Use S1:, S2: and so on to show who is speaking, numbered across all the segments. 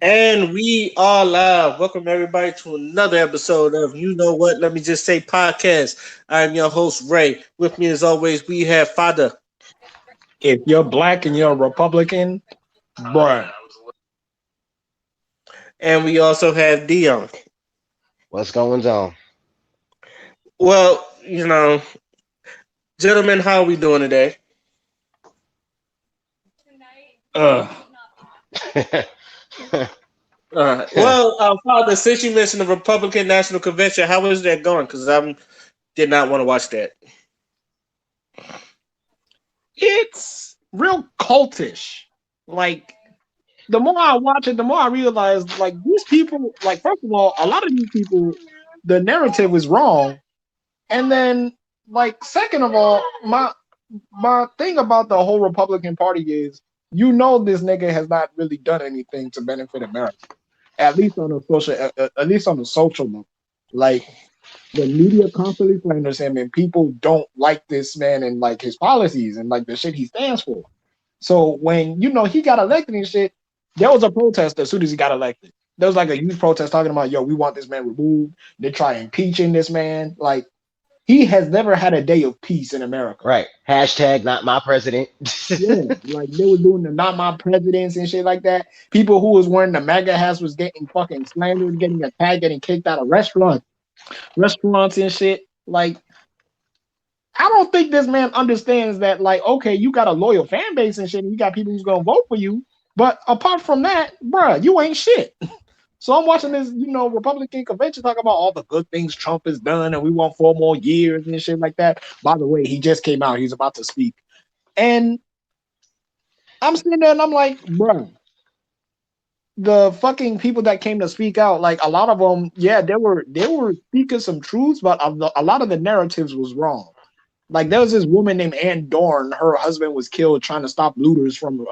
S1: And we are live. Welcome everybody to another episode of You Know What? Let me just say podcast. I'm your host Ray. With me as always, we have Father.
S2: If you're black and you're a Republican, bruh.
S1: And we also have Dion.
S3: What's going on?
S1: Well, gentlemen, how are we doing today?
S2: Ugh.
S1: Father, since you mentioned the Republican National Convention, how is that going? Because I did not want to watch that.
S2: It's real cultish. Like, the more I watch it, the more I realize, like, these people, like, first of all, a lot of these people, the narrative is wrong. And then, like, second of all, my thing about the whole Republican Party is, this nigga has not really done anything to benefit America, at least on a social level. Like, the media constantly slanders him, and people don't like this man and like his policies and like the shit he stands for. So when he got elected and shit, there was a protest as soon as he got elected. There was like a huge protest talking about, yo, we want this man removed. They try impeaching this man. Like, he has never had a day of peace in America.
S3: Right. Hashtag not my president.
S2: Yeah, like they were doing the not my presidents and shit like that. People who was wearing the MAGA hats was getting fucking slandered, getting attacked, getting kicked out of restaurants and shit. Like, I don't think this man understands that, like, okay, you got a loyal fan base and shit, and you got people who's gonna vote for you. But apart from that, bruh, you ain't shit. So I'm watching this, Republican convention talking about all the good things Trump has done, and we want 4 more years and shit like that. By the way, he just came out; he's about to speak, and I'm sitting there and I'm like, bruh, the fucking people that came to speak out, like a lot of them, yeah, they were speaking some truths, but a lot of the narratives was wrong. Like there was this woman named Ann Dorn. Her husband was killed trying to stop looters from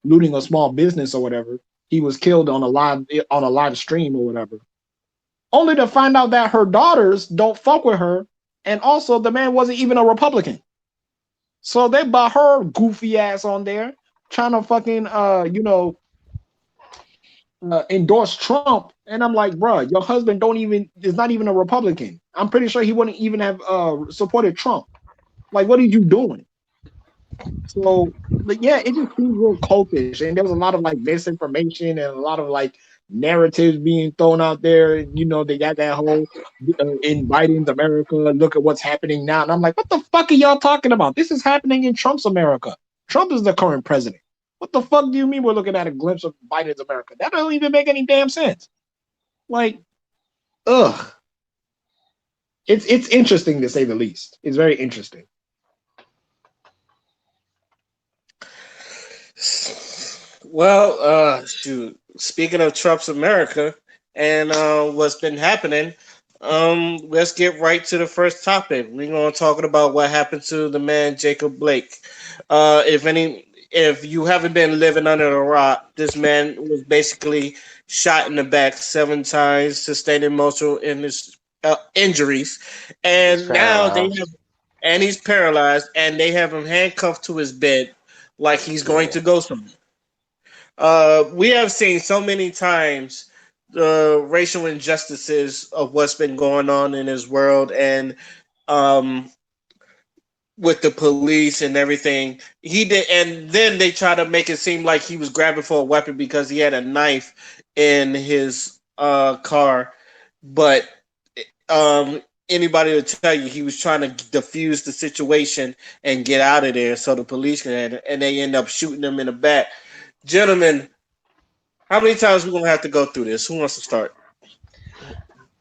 S2: looting a small business or whatever. He was killed on a live stream or whatever. Only to find out that her daughters don't fuck with her, and also the man wasn't even a Republican. So they brought her goofy ass on there trying to fucking endorse Trump, and I'm like, bro, your husband don't even is not even a Republican. I'm pretty sure he wouldn't even have supported Trump. Like, what are you doing? So, but yeah, it just seems real cultish, and there was a lot of like misinformation and a lot of like narratives being thrown out there. They got that whole in Biden's America. Look at what's happening now, and I'm like, what the fuck are y'all talking about? This is happening in Trump's America. Trump is the current president. What the fuck do you mean we're looking at a glimpse of Biden's America? That don't even make any damn sense. Like, ugh. It's interesting to say the least. It's very interesting.
S1: Dude, speaking of Trump's America and what's been happening, let's get right to the first topic. We're going to talking about what happened to the man Jacob Blake. If you haven't been living under a rock, this man was basically shot in the back 7 times, sustained emotional in his injuries,
S3: He's
S1: and now
S3: paralyzed.
S1: he's paralyzed, and they have him handcuffed to his bed like he's going
S3: Yeah.
S1: to go somewhere. We have seen so many times the racial injustices of what's been going on in his world, and um, with the police and everything. He did, and then they try to make it seem like he was grabbing for a weapon because he had a knife in his car, but anybody will tell you he was trying to defuse the situation and get out of there so the police can, and they end up shooting him in the back. Gentlemen, how many times we gonna have to go through this? Who wants to start?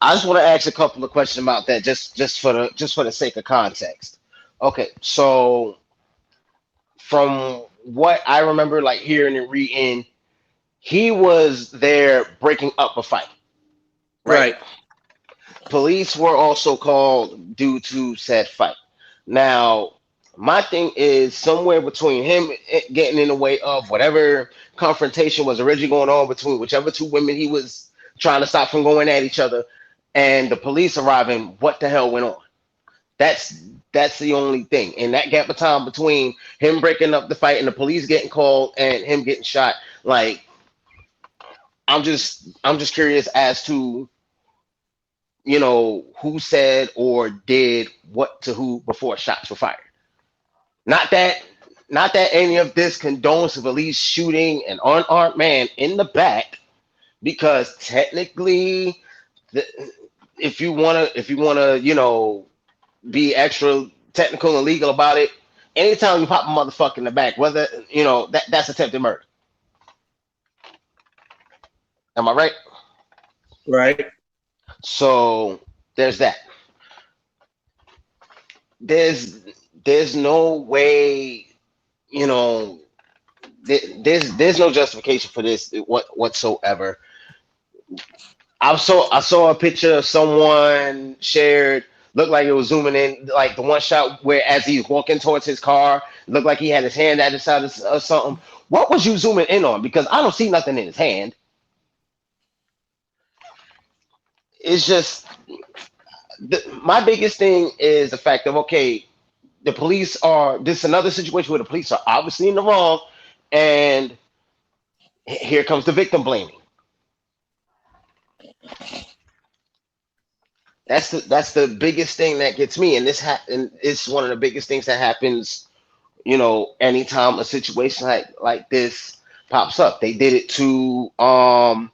S3: I just want to ask a couple of questions about that, just for the sake of context. Okay, so from what I remember, like hearing and reading, he was there breaking up a fight, right?
S1: Right.
S3: Police were also called due to said fight. Now, my thing is somewhere between him getting in the way of whatever confrontation was originally going on between whichever two women he was trying to stop from going at each other, and the police arriving. What the hell went on? That's that's the only thing. In that gap of time between him breaking up the fight and the police getting called and him getting shot, like I'm just curious as to who said or did what to who before shots were fired. Not that not that any of this condones the police shooting an unarmed man in the back, because technically, the, if you wanna be extra technical and legal about it, anytime you pop a motherfucker in the back, whether that's attempted murder. Am I right?
S1: Right.
S3: So there's that. There's there's no way, you know, there's no justification for this whatsoever. I saw a picture of someone shared, looked like it was zooming in, like the one shot where as he was walking towards his car, looked like he had his hand at the side of something. What was you zooming in on? Because I don't see nothing in his hand. It's just my biggest thing is the fact of, okay, the police are, this is another situation where the police are obviously in the wrong, and here comes the victim blaming. That's the biggest thing that gets me, and and it's one of the biggest things that happens. Anytime a situation like this pops up, they did it to uh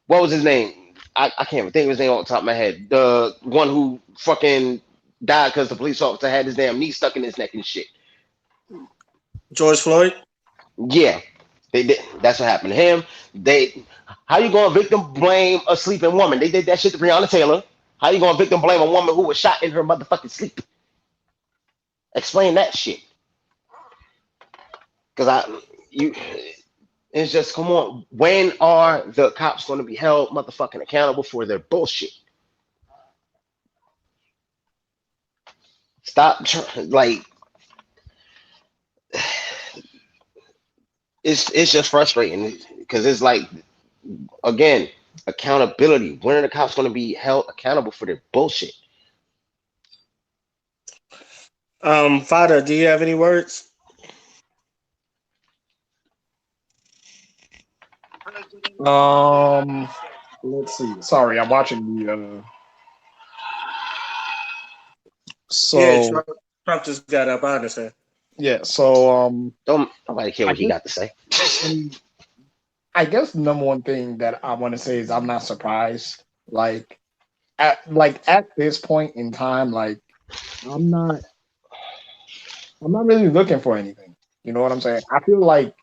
S3: what was his name? I can't even think of his name off the top of my head. The one who fucking died because the police officer had his damn knee stuck in his neck and shit.
S1: George Floyd.
S3: Yeah, they did. That's what happened to him. They, how you gonna victim blame a sleeping woman? They did that shit to Breonna Taylor. How you gonna victim blame a woman who was shot in her motherfucking sleep? Explain that shit. Cause you, it's just, come on. When are the cops gonna be held motherfucking accountable for their bullshit? Stop, like, it's just frustrating because it's like, again, accountability. When are the cops gonna be held accountable for their bullshit?
S1: Fada, do you have any words?
S2: Um, let's see. Sorry, I'm watching the.
S1: Yeah,
S2: So
S1: Trump just got up. I understand.
S2: yeah, so
S3: Don't nobody care
S2: I
S3: what he
S2: guess
S3: got to say.
S2: um, I guess the number one thing that I want to say is I'm not surprised. At this point in time, like I'm not I'm not really looking for anything. You know what I'm saying? I feel like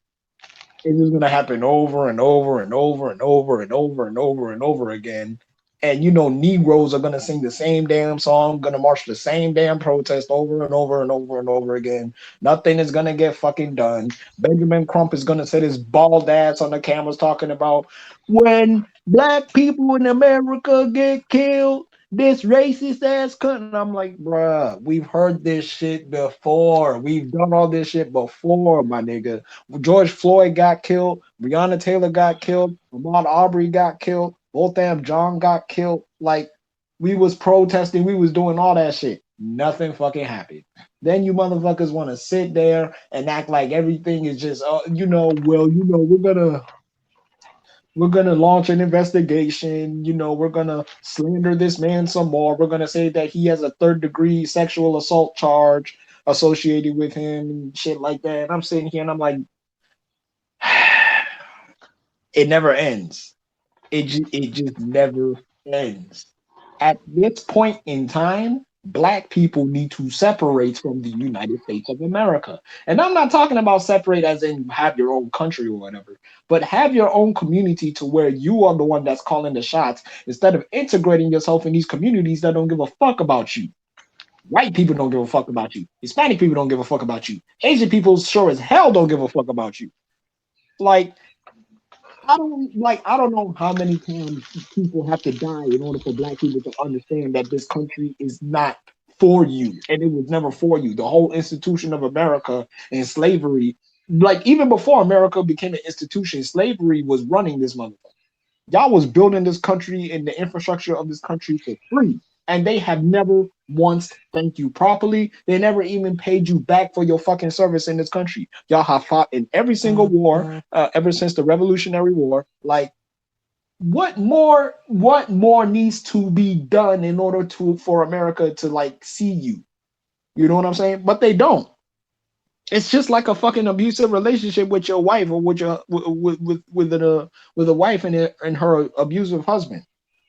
S2: it's just gonna happen over and over and over and over and over and over and over again. And Negroes are gonna sing the same damn song, gonna march the same damn protest over and over and over and over again. Nothing is gonna get fucking done. Benjamin Crump is gonna sit his bald ass on the cameras talking about when black people in America get killed, this racist ass cunt. And I'm like, bruh, we've heard this shit before. We've done all this shit before, my nigga. George Floyd got killed. Breonna Taylor got killed. Ahmaud Arbery got killed. Botham John got killed. Like, we was protesting. We was doing all that shit. Nothing fucking happened. Then you motherfuckers want to sit there and act like everything is just, well, we're gonna launch an investigation. We're gonna slander this man some more. We're gonna say that he has a third-degree sexual assault charge associated with him and shit like that. And I'm sitting here and I'm like, it never ends. It just never ends. At this point in time, black people need to separate from the United States of America. And I'm not talking about separate as in have your own country or whatever, but have your own community to where you are the one that's calling the shots instead of integrating yourself in these communities that don't give a fuck about you. White people don't give a fuck about you. Hispanic people don't give a fuck about you. Asian people sure as hell don't give a fuck about you. Like, I don't know how many times people have to die in order for black people to understand that this country is not for you and it was never for you. The whole institution of America and slavery, like even before America became an institution, slavery was running this motherfucker. Y'all was building this country and the infrastructure of this country for free. and they have never once thanked you properly. They never even paid you back for your fucking service in this country. Y'all have fought in every single war ever since the Revolutionary War. Like, what more needs to be done in order to for America to like see you? You know what I'm saying? But they don't. It's just like a fucking abusive relationship with your wife or with your with a wife and her abusive husband.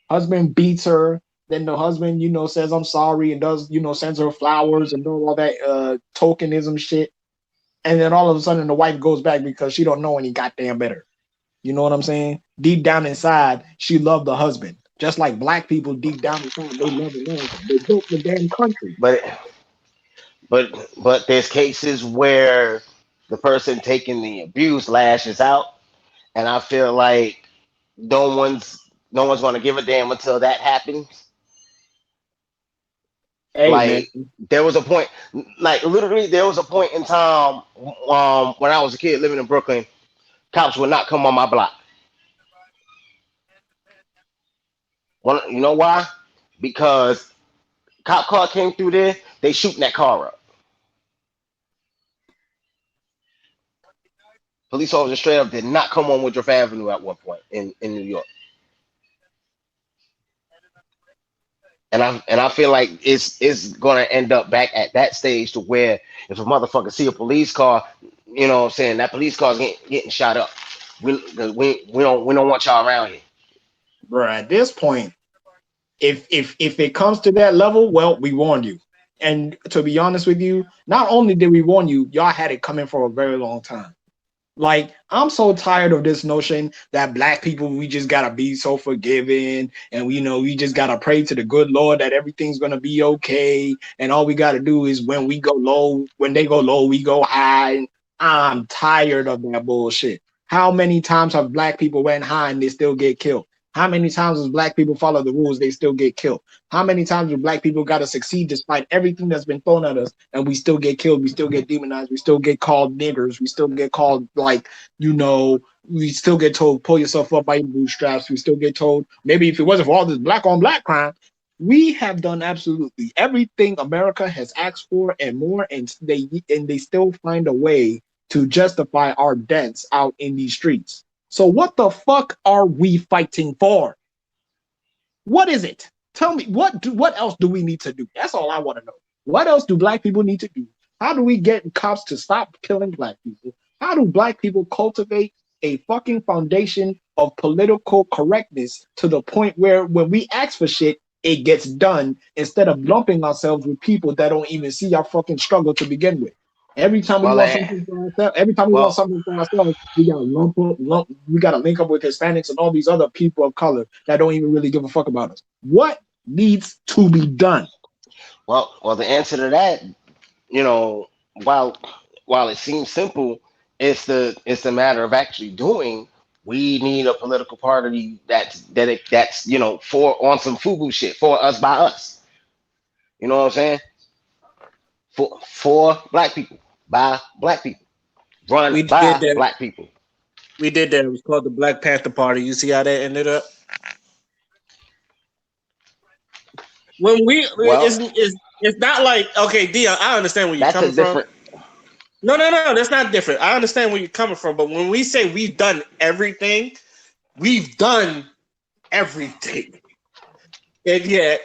S2: Husband beats her, then the husband, says I'm sorry and does, sends her flowers and doing all that tokenism shit. And then all of a sudden the wife goes back because she don't know any goddamn better. You know what I'm saying? Deep down inside, she loved the husband. Just like black people deep down inside, they love America. They built the damn country.
S3: But but there's cases where the person taking the abuse lashes out, and I feel like no one's going to give a damn until that happens.
S2: Hey man,
S3: Like there was a point, like literally there was a point in time when I was a kid living in Brooklyn, cops would not come on my block. You know why? Because cop car came through there, they shooting that car up. Police officers straight up did not come on Woodruff Avenue at one point in New York. And I feel like it's gonna end up back at that stage to where if a motherfucker see a police car, you know what I'm saying, that police car's getting shot up. We don't want y'all around here.
S2: bro, at this point, if it comes to that level, well, we warned you. And to be honest with you, not only did we warn you, y'all had it coming for a very long time. Like, I'm so tired of this notion that black people, we just gotta be so forgiving and we just gotta pray to the good Lord that everything's gonna be okay. And all we gotta do is when they go low, we go high. I'm tired of that bullshit. How many times have black people went high and they still get killed? How many times does black people follow the rules, they still get killed? How many times do black people gotta succeed despite everything that's been thrown at us and we still get killed, we still get demonized, we still get called niggers, we still get called like, we still get told pull yourself up by your bootstraps, we still get told maybe if it wasn't for all this black on black crime, we have done absolutely everything America has asked for and more, and they still find a way to justify our deaths out in these streets. So what the fuck are we fighting for? What is it? Tell me what else do we need to do? That's all I want to know. What else do black people need to do? How do we get cops to stop killing black people? How do black people cultivate a fucking foundation of political correctness to the point where when we ask for shit, it gets done instead of lumping ourselves with people that don't even see our fucking struggle to begin with? Every time we
S3: Well,
S2: want something for ourselves, every time we want
S3: well,
S2: something for ourselves, we gotta link up with Hispanics and all these other people of color that don't even really give a fuck about us. What needs to be done?
S3: well. The answer to that, you know, while while it seems simple, it's the matter of actually doing. We need a political party that's for on some FUBU shit for us by us. You know what I'm saying? For black people by black people, run
S1: We did
S3: by
S1: that.
S3: black people.
S1: We did that. It was called the Black Panther Party. You see how that ended up? When we
S3: Well,
S1: it's not like okay, Dion. I understand where you're
S3: that's a
S1: coming from.
S3: different.
S1: No, that's not different. I understand where you're coming from, but when we say we've done everything, and yet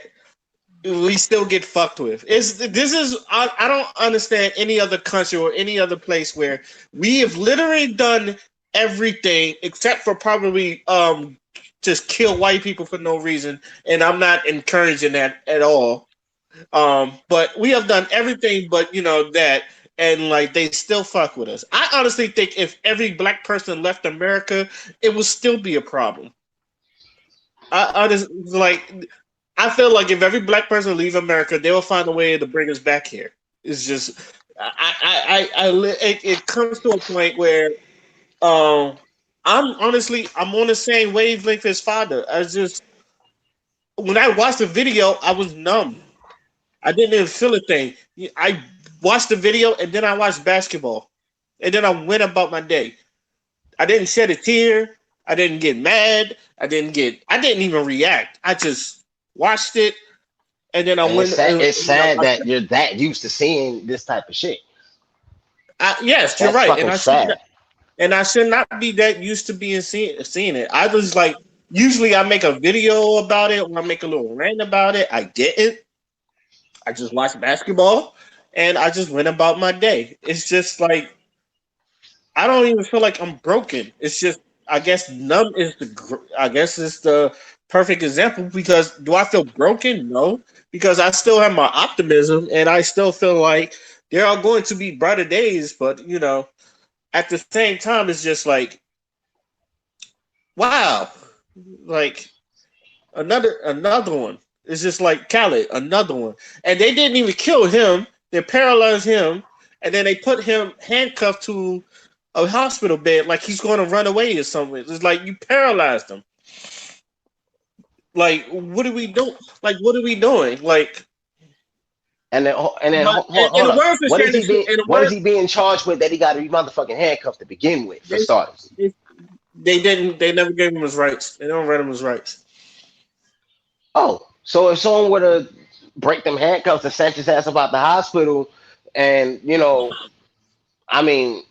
S1: we still get fucked with. I don't understand any other country or any other place where we have literally done everything except for probably just kill white people for no reason, and I'm not encouraging that at all. But we have done everything but that, and like they still fuck with us. I honestly think if every black person left America, it would still be a problem. I just like I feel like if every black person leave America, they will find a way to bring us back here. It's just it comes to a point where um I'm on the same wavelength as father. I just when I watched the video, I was numb. I didn't even feel a thing. I watched the video and then I watched basketball, and then I went about my day. I didn't shed a tear. I didn't get mad. I didn't even react. I just watched it. And then I
S3: And
S1: went and
S3: it's
S1: I
S3: sad
S1: watched
S3: that you're that used to seeing this type of shit.
S1: yes, you're
S3: That's
S1: right,
S3: fucking sad.
S1: and I should not be that used to being seeing it. I was like, usually I make a video about it or I make a little rant about it. I didn't. I just watched basketball and I just went about my day. It's just like I don't even feel like I'm broken. It's just I guess numb is I guess it's the perfect example because do I feel broken? No, because I still have my optimism and I still feel like there are going to be brighter days, but at the same time it's just like wow, like another one. It's just like Khaled, another one. And they didn't even kill him. They paralyzed him, and then they put him handcuffed to a hospital bed like he's going to run away or something. It's like you paralyzed him. Like what are we doing? Like what are we doing? Like,
S3: And then
S1: but in
S3: hold
S1: the
S3: up.
S1: words of
S3: What is
S1: Shannon,
S3: he being
S1: in the
S3: what is
S1: words
S3: he being charged with that he got to be motherfucking handcuffed to begin with for
S1: they,
S3: starters?
S1: they never gave him his rights. They don't read him his rights.
S3: Oh, so if someone were to break them handcuffs and sent his ass about the hospital, and I mean,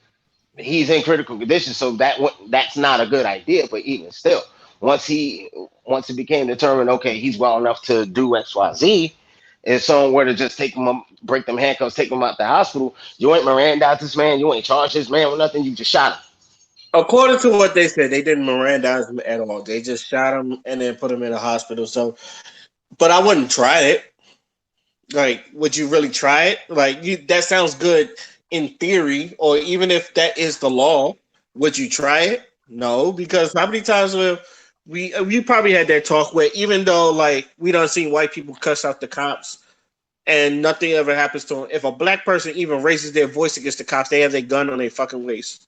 S3: he's in critical condition, so that's not a good idea. But even still, once he once it became determined, okay, he's well enough to do X, Y, Z. If someone were to just take him, break them handcuffs, take him out the hospital, you ain't Miranda this man, you ain't charged this man with nothing, you just shot him.
S1: According to what they said, they didn't Mirandize him at all. They just shot him and then put him in a hospital. So, but I wouldn't try it. Like, would you really try it? Like, that sounds good in theory, or even if that is the law, would you try it? No, because how many times have we probably had that talk where even though like we don't see white people cuss out the cops and nothing ever happens to them, if a black person even raises their voice against the cops, they have their gun on their fucking waist.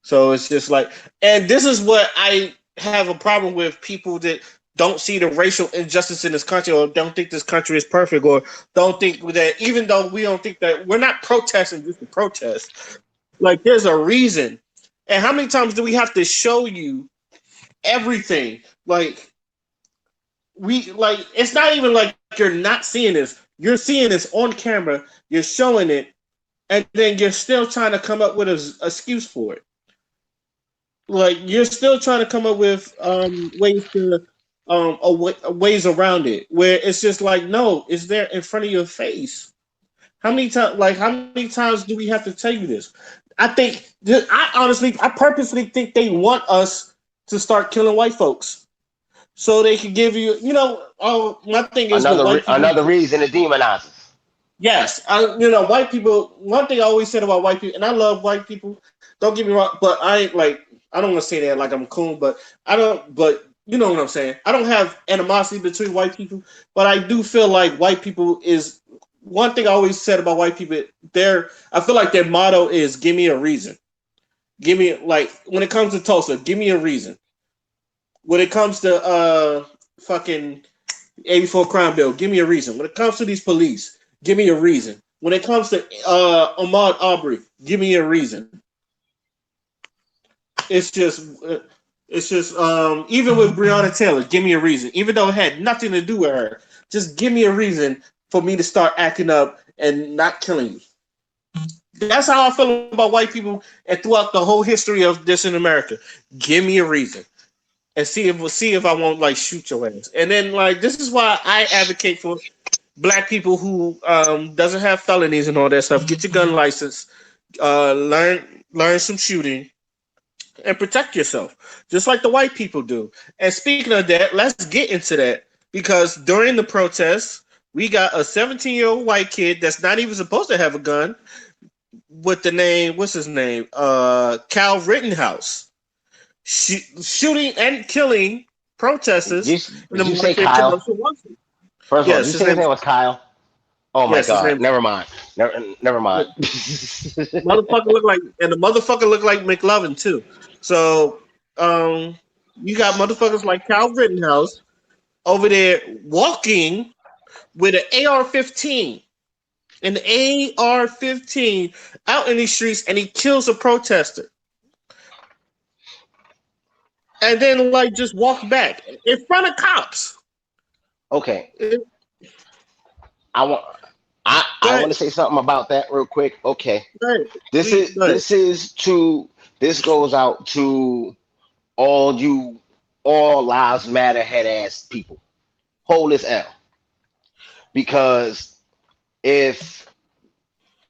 S1: So it's just like, and this is what I have a problem with people that don't see the racial injustice in this country or don't think this country is perfect or don't think that even though we don't think that we're not protesting just to protest, like there's a reason. And how many times do we have to show you everything? Like it's not even like you're not seeing this. You're seeing this on camera, you're showing it, and then you're still trying to come up with an excuse for it. Like you're still trying to come up with ways to ways around it where it's just like no, it's there in front of your face. How many times do we have to tell you this? I purposely think they want us to start killing white folks so they can give you, my thing is with white people.
S3: Another reason to demonize us.
S1: Yes, white people. One thing I always said about white people, and I love white people. Don't get me wrong, but I ain't like I don't want to say that like I'm cool, but I don't. But you know what I'm saying. I don't have animosity between white people, but I do feel like white people is one thing I always said about white people. I feel like their motto is "Give me a reason." Give me like when it comes to Tulsa, give me a reason. When it comes to fucking 84 crime bill, give me a reason. When it comes to these police, give me a reason. When it comes to Ahmaud Arbery, give me a reason. It's just, even with Breonna Taylor, give me a reason. Even though it had nothing to do with her, just give me a reason for me to start acting up and not killing you. That's how I feel about white people and throughout the whole history of this in America. Give me a reason and see if I won't like shoot your ass. And then like this is why I advocate for black people who doesn't have felonies and all that stuff. Get your gun license, learn some shooting, and protect yourself, just like the white people do. And speaking of that, let's get into that because during the protests, we got a 17-year-old white kid that's not even supposed to have a gun with the name, what's his name? Cal Rittenhouse. Shooting and killing protesters in the
S3: Did you say
S1: march in
S3: Kyle?
S1: Kenosha, Washington.
S3: First of all, did
S1: Yes,
S3: you
S1: his
S3: say his
S1: name.
S3: name was Kyle? Oh my
S1: Yes, his
S3: God!
S1: name.
S3: Never mind. Never mind.
S1: Motherfucker look like, and the motherfucker look like McLovin too. So, you got motherfuckers like Cal Rittenhouse over there walking with an AR-15, out in these streets, and he kills a protester, and then like just walks back in front of cops.
S3: Okay. I want I
S1: Good,
S3: want to say something about that real quick. Okay.
S1: good,
S3: This
S1: we
S3: is
S1: good.
S3: this is to this goes out to all you all lives matter head ass people. Hold this L, because if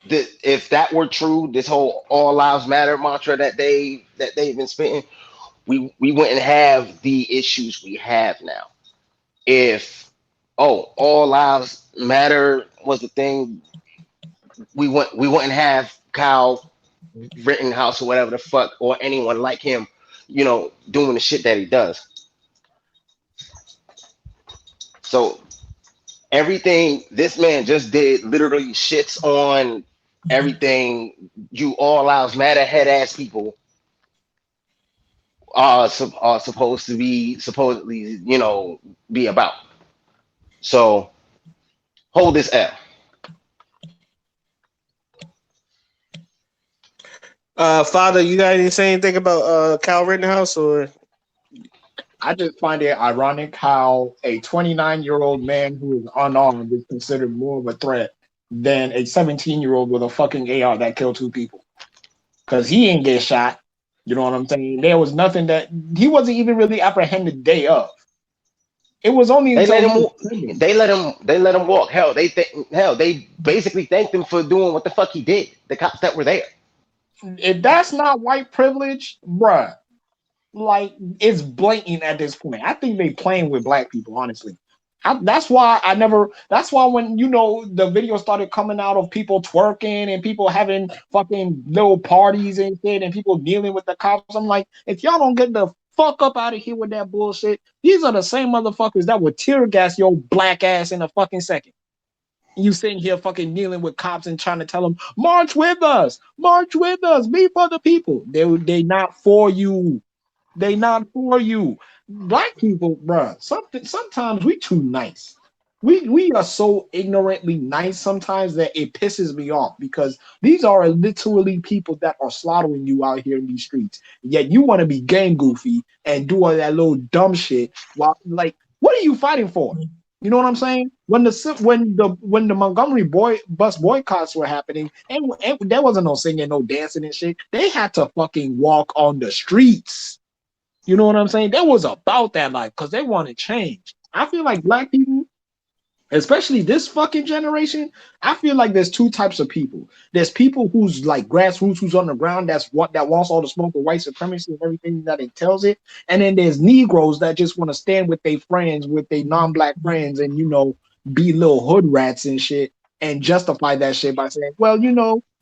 S3: if that were true, this whole all lives matter mantra that they've been spitting, we wouldn't have the issues we have now. If all lives matter was the thing, we wouldn't have Kyle Rittenhouse or whatever the fuck, or anyone like him, doing the shit that he does. So everything this man just did literally shits on everything you all lives matter head ass people are supposed to be supposedly, be about. So hold this L.
S1: Father, you got any say anything about Cal Rittenhouse or
S2: I just find it ironic how a 29-year-old man who is unarmed is considered more of a threat than a 17-year-old with a fucking AR that killed two people. Because he ain't get shot. You know what I'm saying? There was nothing that he wasn't even really apprehended day of. It was only
S3: They
S2: until
S3: let
S2: he
S3: him.
S2: was trending.
S3: They let him walk. They basically thanked him for doing what the fuck he did. The cops that were there.
S2: If that's not white privilege, bruh, like it's blatant at this point. I think they playing with black people, honestly. That's why I never. That's why when the video started coming out of people twerking and people having fucking little parties and shit, and people dealing with the cops, I'm like, if y'all don't get the fuck up out of here with that bullshit, these are the same motherfuckers that would tear gas your black ass in a fucking second. You sitting here fucking kneeling with cops and trying to tell them, march with us, be for the people. They not for you. They not for you. Black people, bruh, sometimes we too nice. We are so ignorantly nice sometimes that it pisses me off because these are literally people that are slaughtering you out here in these streets. Yet you want to be game goofy and do all that little dumb shit. While like, what are you fighting for? You know what I'm saying? When the Montgomery bus boycotts were happening, and there wasn't no singing, no dancing and shit. They had to fucking walk on the streets. You know what I'm saying? That was about that life because they wanted change. I feel like black people, especially this fucking generation, I feel like there's two types of people. There's people who's like grassroots, who's on the ground, that wants all the smoke of white supremacy and everything that entails it. And then there's Negroes that just want to stand with their friends, with their non-black friends, and be little hood rats and shit. And justify that shit by saying, well,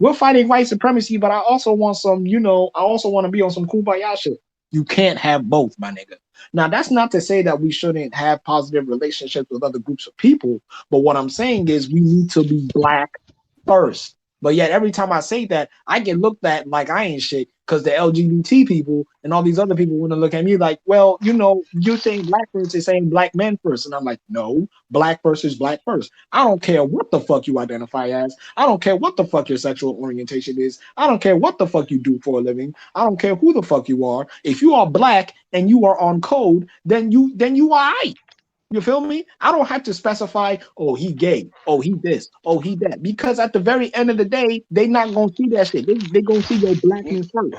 S2: we're fighting white supremacy, but I also want I also want to be on some kumbaya shit. You can't have both, my nigga. Now, that's not to say that we shouldn't have positive relationships with other groups of people, but what I'm saying is we need to be black first. But yet, every time I say that, I get looked at like I ain't shit because the LGBT people and all these other people want to look at me like, well, you're saying black first, they're saying black men first. And I'm like, no, black first is black first. I don't care what the fuck you identify as. I don't care what the fuck your sexual orientation is. I don't care what the fuck you do for a living. I don't care who the fuck you are. If you are black and you are on code, then you are right. You feel me? I don't have to specify, oh, he gay, oh, he this, oh, he that. Because at the very end of the day, they not gonna see that shit. They gonna see your
S3: You,
S2: blackness first.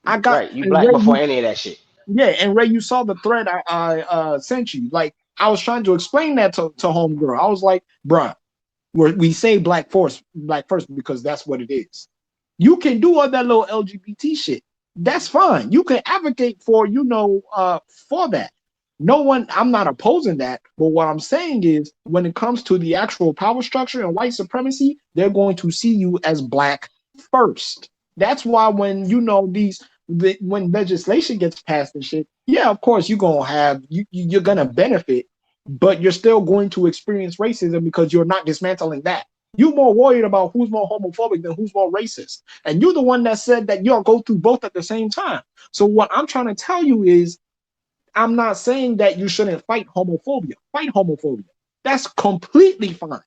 S2: I got
S3: right, you
S2: and
S3: black
S2: Ray,
S3: before any of that shit.
S2: and Ray, you saw the thread I sent you. Like I was trying to explain that to homegirl. I was like, bruh, we say black first because that's what it is. You can do all that little LGBT shit. That's fine. You can advocate for that. No one, I'm not opposing that. But what I'm saying is, when it comes to the actual power structure and white supremacy, they're going to see you as black first. That's why when when legislation gets passed and shit, yeah, of course you're gonna benefit, but you're still going to experience racism because you're not dismantling that. You're more worried about who's more homophobic than who's more racist. And you're the one that said that you'll go through both at the same time. So what I'm trying to tell you is I'm not saying that you shouldn't fight homophobia. Fight homophobia. That's completely fine.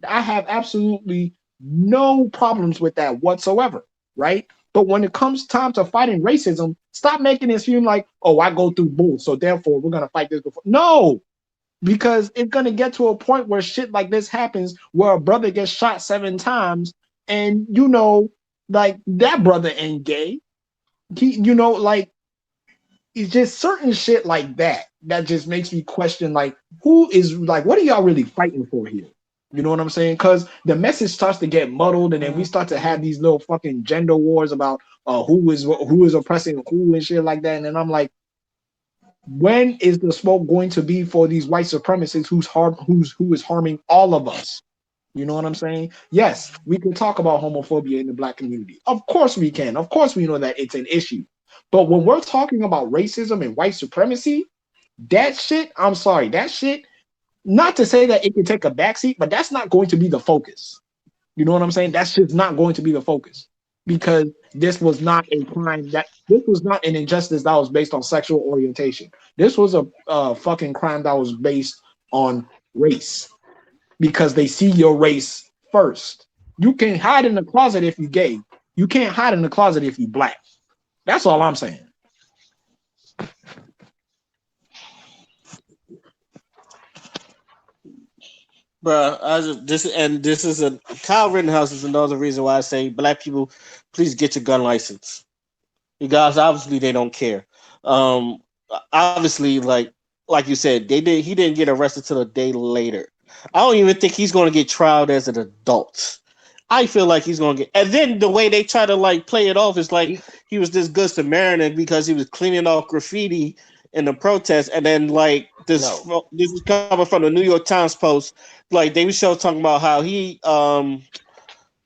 S2: I have absolutely no problems with that whatsoever, right? But when it comes time to fighting racism, stop making it seem like, oh, I go through both, so therefore we're gonna fight this before. No, because it's gonna get to a point where shit like this happens, where a brother gets shot 7 times, and like that brother ain't gay. Like it's just certain shit like that just makes me question, like, who is, like, what are y'all really fighting for here? You know what I'm saying? Because the message starts to get muddled, and then we start to have these little fucking gender wars about who is oppressing who and shit like that. And then I'm like, when is the smoke going to be for these white supremacists who is harming all of us? You know what I'm saying? Yes, we can talk about homophobia in the black community. Of course we can. Of course we know that it's an issue. But when we're talking about racism and white supremacy, that shit, I'm sorry, that shit, not to say that it can take a backseat, but that's not going to be the focus. You know what I'm saying? That's just not going to be the focus, because this was not a crime, that this was not an injustice that was based on sexual orientation. This was a fucking crime that was based on race, because they see your race first. You can hide in the closet if you're gay. You can't hide in the closet if you're black. That's all I'm saying.
S1: Bruh, this is a Kyle Rittenhouse is another reason why I say black people, please get your gun license, because obviously they don't care. Um, Obviously, like you said, he didn't get arrested till a day later. I don't even think he's going to get trialed as an adult. I feel like he's going to get, and then the way they try to like play it off is like
S3: He,
S1: he was this good Samaritan because he was cleaning off graffiti in the protest, and then like
S3: no,
S1: this is coming from the New York Times Post. Like they were show talking about how he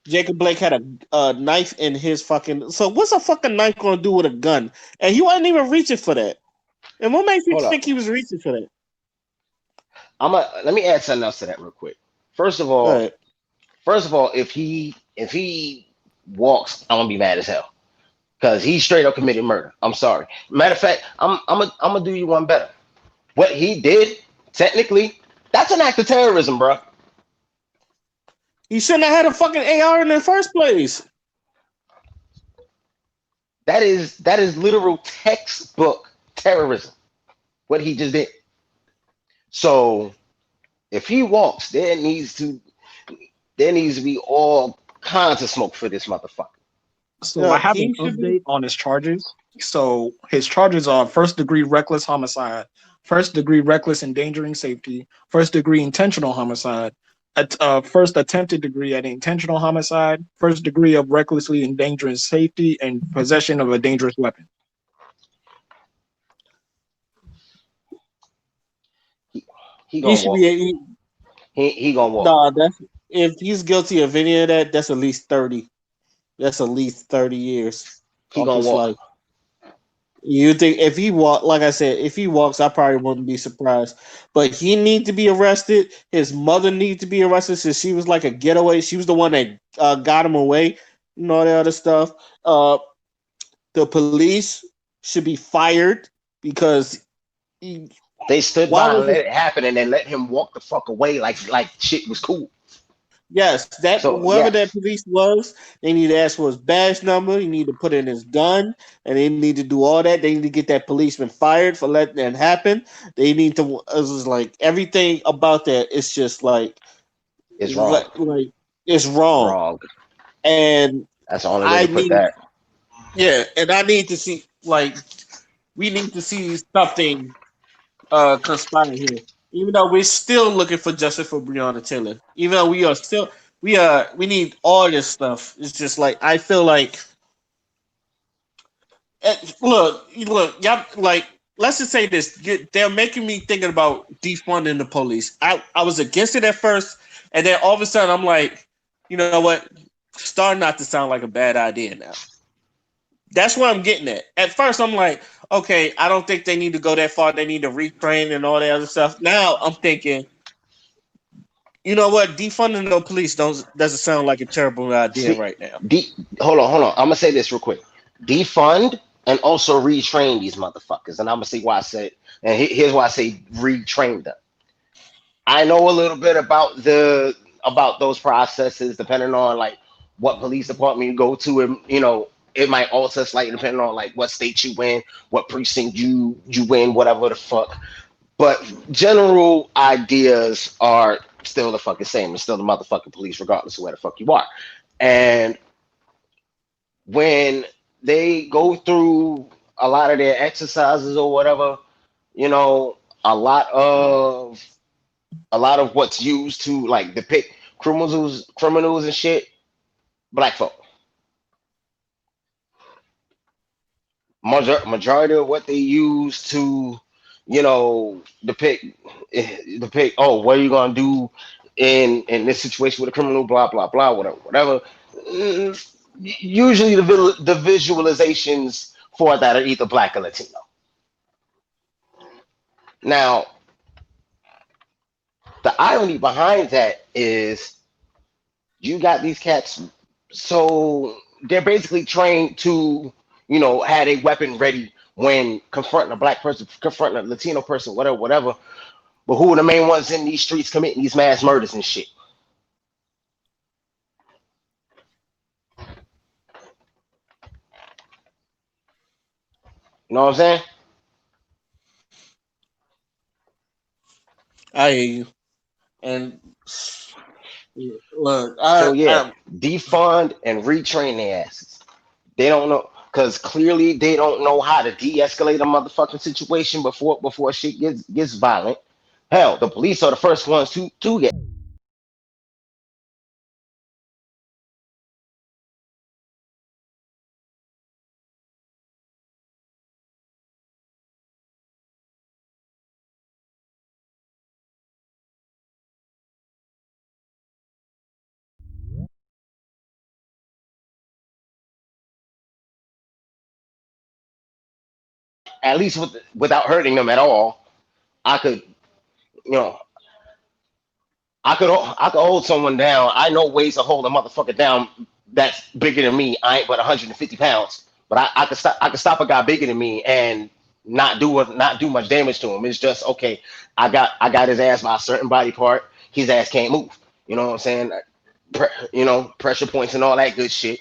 S1: Jacob Blake had a knife in his fucking. So what's a fucking knife going to do with a gun? And he wasn't even reaching for that. And what makes you
S3: hold
S1: think
S3: up.
S1: he was reaching for that?
S3: Let me add something else to that real quick. First of
S1: All
S3: all,
S1: right.
S3: if he walks, I'm gonna be mad as hell because he straight up committed murder. I'm sorry. Matter of fact, I'm gonna do you one better. What he did, technically, that's an act of terrorism, bro.
S1: He shouldn't have had a fucking AR in the first place.
S3: That is literal textbook terrorism. What he just did. So if he walks, there needs to be all kinds of smoke for this motherfucker.
S2: So I have an
S1: He should be.
S2: update on his charges. So his charges are first degree reckless homicide, first degree reckless endangering safety, first degree intentional homicide, first attempted degree at intentional homicide, first degree of recklessly endangering safety, and possession of a dangerous weapon.
S3: He, he
S1: He
S3: gonna
S1: should
S3: walk.
S1: be.
S3: He gonna walk.
S1: Nah, that's if he's guilty of any of that. That's at least 30. That's at least 30 years
S3: He
S1: off
S3: gonna
S1: his
S3: walk.
S1: life. You think if he walk, like I said, if he walks, I probably wouldn't be surprised. But he need to be arrested. His mother need to be arrested since she was like a getaway. She was the one that got him away and all that other stuff. The police should be fired because he,
S3: They stood
S1: why
S3: by
S1: was
S3: and let
S1: it?
S3: it happen, and then let him walk the fuck away like shit was cool.
S1: Yes, that
S3: So
S1: whoever that
S3: yes,
S1: police was, they need to ask for his badge number. He need to put in his gun, and they need to do all that. They need to get that policeman fired for letting that happen. They need to. It's just like everything about that. It's just
S3: it's wrong.
S1: like it's wrong,
S3: Wrong.
S1: and
S3: That's the only way
S1: I
S3: to put
S1: need
S3: that.
S1: yeah, and I need to see like we need to see something conspire here. Even though we're still looking for justice for Breonna Taylor, even though we need all this stuff. It's just like I feel like look, y'all like let's just say this: they're making me thinking about defunding the police. I was against it at first, and then all of a sudden I'm like, you know what? Starting not to sound like a bad idea now. That's what I'm getting at. At first, I'm like, okay, I don't think they need to go that far. They need to retrain and all that other stuff. Now I'm thinking, you know what? Defunding the police doesn't sound like a terrible idea
S3: See,
S1: right now.
S3: hold on. I'm gonna say this real quick. Defund and also retrain these motherfuckers, and I'm gonna see why I said. And here's why I say retrain them. I know a little bit about those processes, depending on like what police department you go to, and it might alter slightly depending on like what state you in, what precinct you win, whatever the fuck. But general ideas are still the fucking same. It's still the motherfucking police, regardless of where the fuck you are. And when they go through a lot of their exercises or whatever, you know, a lot of a lot of what's used to like depict criminals and shit, black folk. Majority of what they use to, depict. Oh, what are you gonna do in this situation with a criminal? Blah blah blah. Whatever, whatever. Usually, the visualizations for that are either black or Latino. Now, the irony behind that is you got these cats, so they're basically trained to, had a weapon ready when confronting a black person, confronting a Latino person, whatever, whatever. But who are the main ones in these streets committing these mass murders and shit? You know what I'm saying?
S1: I hear you. And look,
S3: So yeah, defund and retrain their asses. They don't know because clearly they don't know how to de-escalate a motherfucking situation before shit gets violent. Hell, the police are the first ones to get. At least without hurting them at all. I could, you know, I could hold someone down. I know ways to hold a motherfucker down that's bigger than me. I ain't but 150 pounds, but I could stop a guy bigger than me and not do much damage to him. It's just okay. I got his ass by a certain body part. His ass can't move. You know what I'm saying? Pressure points and all that good shit.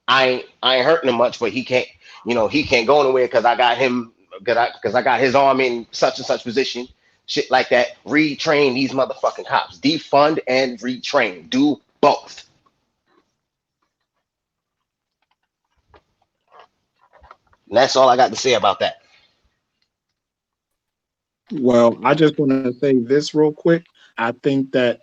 S3: I ain't hurting him much, but he can't go anywhere because I got him because I got his arm in such and such position. Shit like that. Retrain these motherfucking cops. Defund and retrain. Do both. And that's all I got to say about that.
S2: Well, I just want to say this real quick. I think that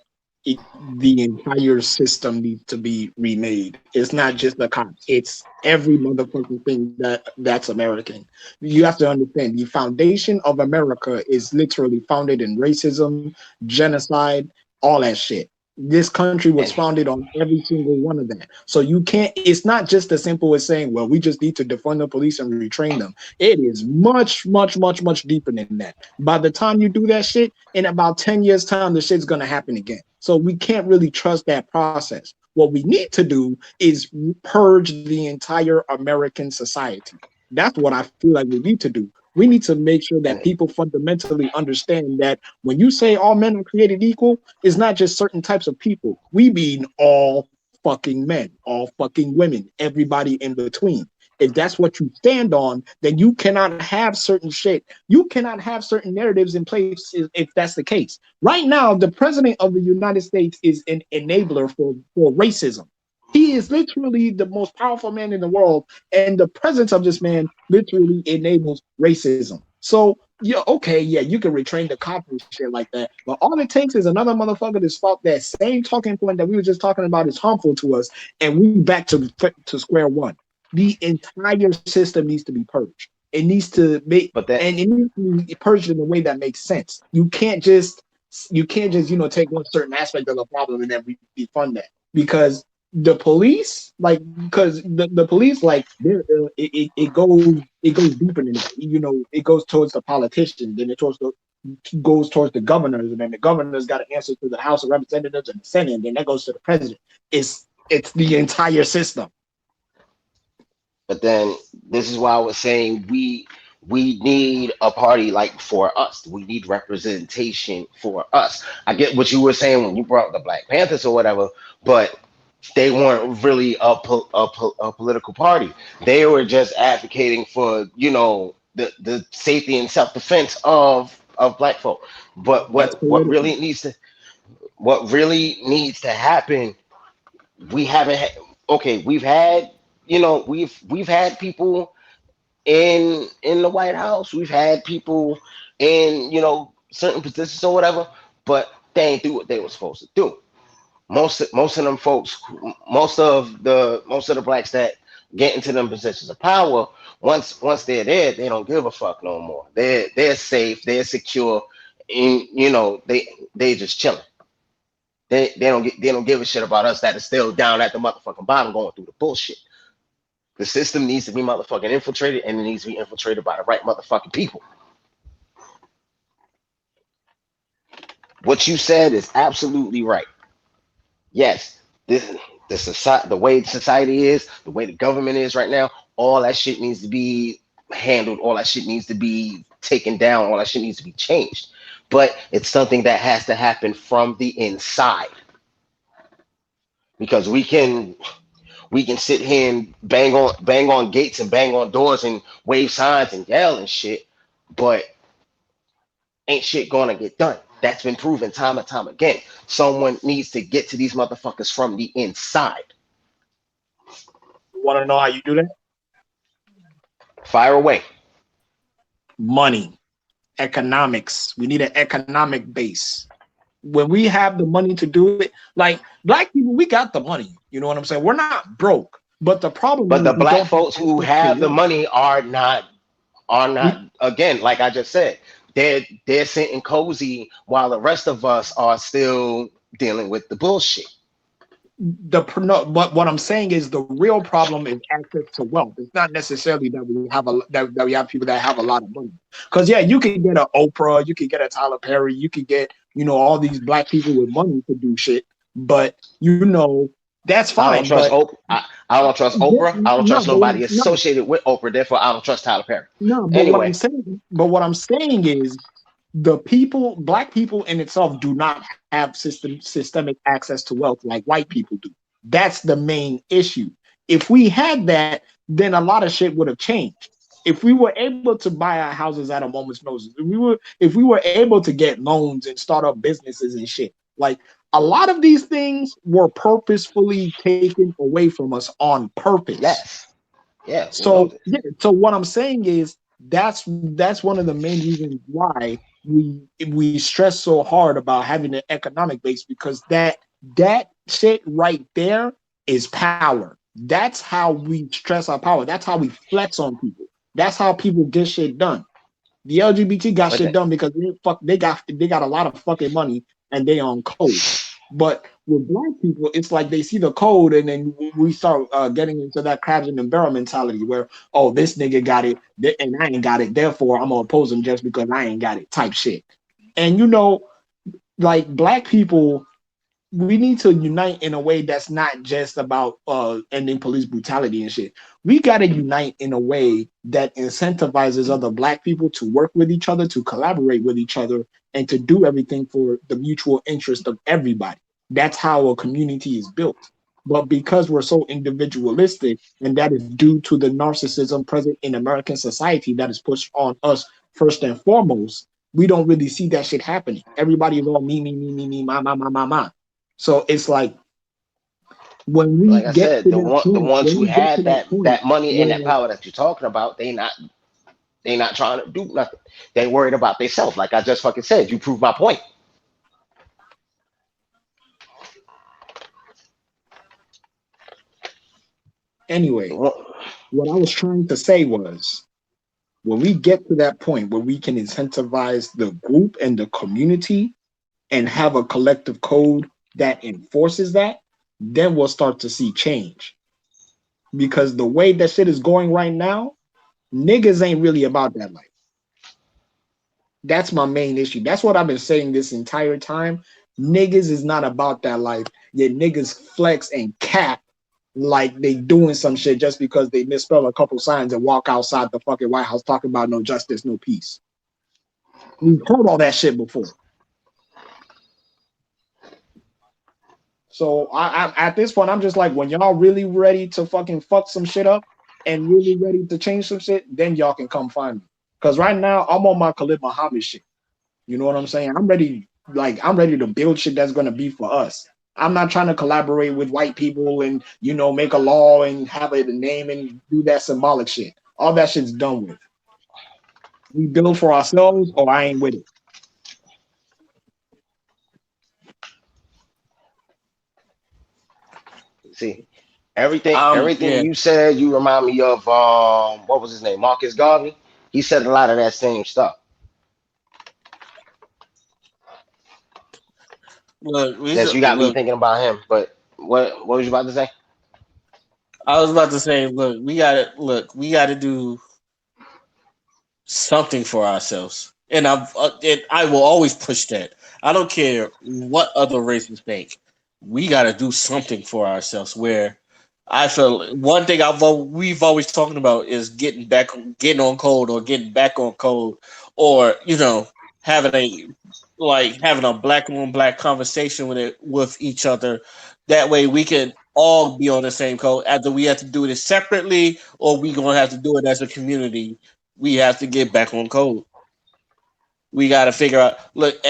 S2: the entire system needs to be remade. It's not just the cops; it's every motherfucking thing that's American. You have to understand the foundation of America is literally founded in racism, genocide, all that shit. This country was
S3: And
S2: founded on every single one of that. So you can't. It's not just as simple as saying, "Well, we just need to defund the police and retrain them." It is much, much, much, much deeper than that. By the time you do that shit, in about 10 years' time, the shit's gonna happen again. So we can't really trust that process. What we need to do is purge the entire American society. That's what I feel like we need to do. We need to make sure that
S3: and
S2: people fundamentally understand that when you say all men are created equal, it's not just certain types of people. We mean all fucking men, all fucking women, everybody in between. If that's what you stand on, then you cannot have certain shit. You cannot have certain narratives in place if that's the case. Right now, the president of the United States is an enabler for racism. He is literally the most powerful man in the world, and the presence of this man literally enables racism. So, yeah, okay, yeah, you can retrain the cops and shit like that, but all it takes is another motherfucker to spot that same talking point that we were just talking about is harmful to us, and we back to square one. The entire system needs to be purged. It needs to make
S3: but that
S2: and it needs to be purged in a way that makes sense. You can't just take one certain aspect of the problem and then defund that because the police because the police it goes deeper than that. It goes towards the politicians, then goes towards the governors, and then the governors got to answer to the House of Representatives and the Senate, and then that goes to the president. It's the entire system.
S3: But then this is why I was saying we need a party like for us. We need representation for us. I get what you were saying when you brought up the Black Panthers or whatever, but they weren't really a political party. They were just advocating for the safety and self defense of of black folk. But
S2: That's political.
S3: what really needs to happen, we haven't had, okay, we've had, we've had people in the White House, we've had people in, certain positions or whatever, but they ain't do what they were supposed to do. Most of them folks, most of the blacks that get into them positions of power, once they're there, they don't give a fuck no more. They're safe, they're secure, and they just chilling. They don't give a shit about us that is still down at the motherfucking bottom going through the bullshit. The system needs to be motherfucking infiltrated, and it needs to be infiltrated by the right motherfucking people. What you said is absolutely right. Yes, the way society is, the way the government is right now, all that shit needs to be handled, all that shit needs to be taken down, all that shit needs to be changed. But it's something that has to happen from the inside. Because we can sit here and bang on gates and bang on doors and wave signs and yell and shit, but ain't shit gonna get done. That's been proven time and time again. Someone needs to get to these motherfuckers from the inside.
S2: You want to know how you do that?
S3: Fire away.
S2: Money, economics. We need an economic base. When we have the money to do it, like black people, we got the money. You know what I'm saying? We're not broke, but the problem
S3: But
S2: is
S3: the
S2: we
S3: black
S2: don't have
S3: folks who
S2: access to
S3: have the
S2: wealth.
S3: money are not,
S2: We
S3: again, like I just said, they're sitting cozy while the rest of us are still dealing with the bullshit.
S2: no, but what I'm saying is the real problem is access to wealth. It's not necessarily that we have that we have people that have a lot of money. Because yeah, you can get an Oprah, you can get a Tyler Perry, you can get all these black people with money to do shit. But that's
S3: I don't
S2: fine.
S3: trust
S2: But
S3: Oprah. I don't trust Oprah. I don't
S2: no,
S3: trust
S2: but what,
S3: nobody
S2: no,
S3: associated with Oprah. Therefore, I don't trust Tyler Perry.
S2: no.
S3: Anyway,
S2: What I'm saying is the people, black people in itself, do not have systemic access to wealth like white people do. That's the main issue. If we had that, then a lot of shit would have changed. If we were able to buy our houses at a moment's notice, if we were able to get loans and start up businesses and shit, like a lot of these things were purposefully taken away from us on purpose.
S3: yes, yeah, we know
S2: So
S3: this.
S2: yeah, so what I'm saying is that's one of the main reasons why we stress so hard about having an economic base, because that shit right there is power. That's how we stress our power. That's how we flex on people. That's how people get shit done. The LGBT got
S3: But
S2: shit done because they got a lot of fucking money and they on code. But with black people, it's like they see the code and then we start getting into that crabs in the barrel mentality where, oh, this nigga got it and I ain't got it, therefore I'm gonna oppose him just because I ain't got it type shit. And like black people, we need to unite in a way that's not just about ending police brutality and shit. We got to unite in a way that incentivizes other black people to work with each other, to collaborate with each other, and to do everything for the mutual interest of everybody. That's how a community is built. But because we're so individualistic, and that is due to the narcissism present in American society that is pushed on us first and foremost, we don't really see that shit happening. Everybody is all me, my. So it's like when we
S3: like I
S2: get
S3: said,
S2: to that
S3: the
S2: point,
S3: ones
S2: when
S3: who
S2: we get to
S3: had
S2: that
S3: that
S2: point
S3: that money and that
S2: where
S3: power that you're talking about, they not trying to do nothing. They worried about themselves. Like I just fucking said, you proved my point.
S2: anyway, what I was trying to say was when we get to that point where we can incentivize the group and the community and have a collective code that enforces that, then we'll start to see change. Because the way that shit is going right now, niggas ain't really about that life. That's my main issue. That's what I've been saying this entire time. Niggas is not about that life. Yet niggas flex and cap like they doing some shit just because they misspell a couple signs and walk outside the fucking White House talking about no justice, no peace. We've heard all that shit before. So I at this point, I'm just like, when y'all really ready to fucking fuck some shit up and really ready to change some shit, then y'all can come find me. Because right now, I'm on my Khalid Muhammad shit. You know what I'm saying? I'm ready. Like I'm ready to build shit that's gonna be for us. I'm not trying to collaborate with white people and make a law and have a name and do that symbolic shit. All that shit's done with. We build for ourselves, or I ain't with it.
S3: See, everything
S1: Yeah.
S3: you said, you remind me of what was his name, Marcus Garvey. He said a lot of that same stuff.
S1: Look,
S3: Since you got me
S1: look.
S3: thinking about him, but what was you about to say?
S1: I was about to say, we gotta do something for ourselves, and I will always push that. I don't care what other races think. We gotta do something for ourselves. Where I feel one thing we've always talking about is getting on code, or getting back on code, or having a having a black on black conversation with each other. That way we can all be on the same code. Either we have to do this separately, or we gonna have to do it as a community. We have to get back on code. We got to figure out. Look.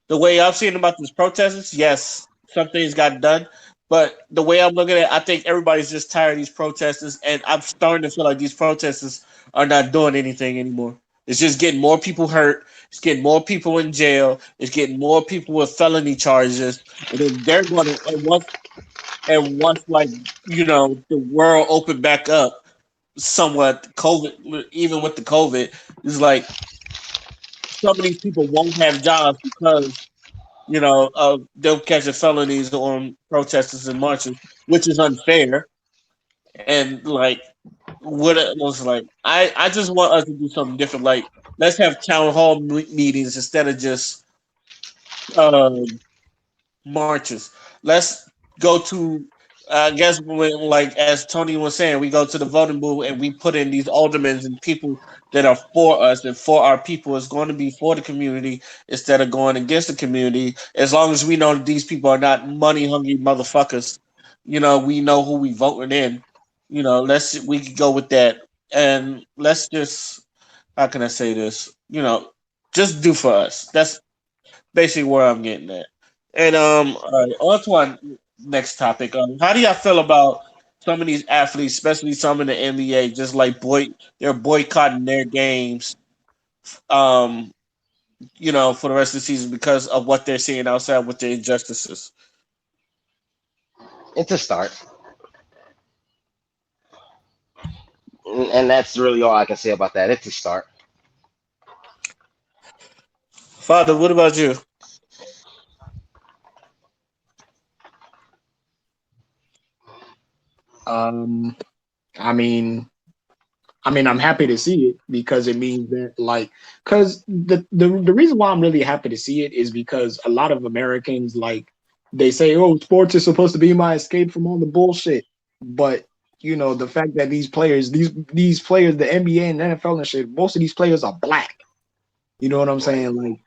S1: The way I'm seeing about these protesters, yes, some things got done, but the way I'm looking at it, I think everybody's just tired of these protesters, and I'm starting to feel like these protesters are not doing anything anymore. It's just getting more people hurt. It's getting more people in jail. It's getting more people with felony charges, and then they're going to and once like the world opened back up somewhat, COVID, even with the COVID, it's like some of these people won't have jobs because they'll catch felonies on protesters and marches, which is unfair. And what it was like, I just want us to do something different. Like, let's have town hall meetings instead of just uh, marches. Let's go to, I guess, like as Tony was saying, we go to the voting booth and we put in these aldermen and people that are for us and for our people. It's going to be for the community instead of going against the community. As long as we know that these people are not money hungry motherfuckers, we know who we voting in. We could go with that, and let's just, how can I say this? Just do for us. That's basically where I'm getting at. And all right, on to our next topic. How do y'all feel about some of these athletes, especially some in the NBA, just like they're boycotting their games, um, for the rest of the season because of what they're seeing outside with the injustices.
S3: It's a start, and that's really all I can say about that. It's a start.
S1: Father, what about you?
S2: Um, I mean, I'm happy to see it because it means that, like, because the reason why I'm really happy to see it is because a lot of Americans, like, they say, "Oh, sports is supposed to be my escape from all the bullshit," but the fact that these players, the NBA and NFL and shit, most of these players are black. You know what I'm saying? Like,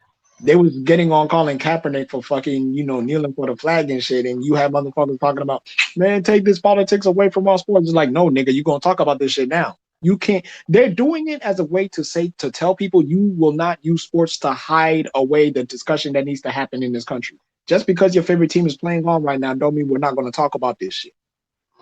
S2: they was getting on Colin Kaepernick for fucking, kneeling for the flag and shit, and you have motherfuckers talking about, man, take this politics away from our sports. It's like, no, nigga, you gonna talk about this shit now. You can't. They're doing it as a way to tell people you will not use sports to hide away the discussion that needs to happen in this country. Just because your favorite team is playing on right now, don't mean we're not going to talk about this shit.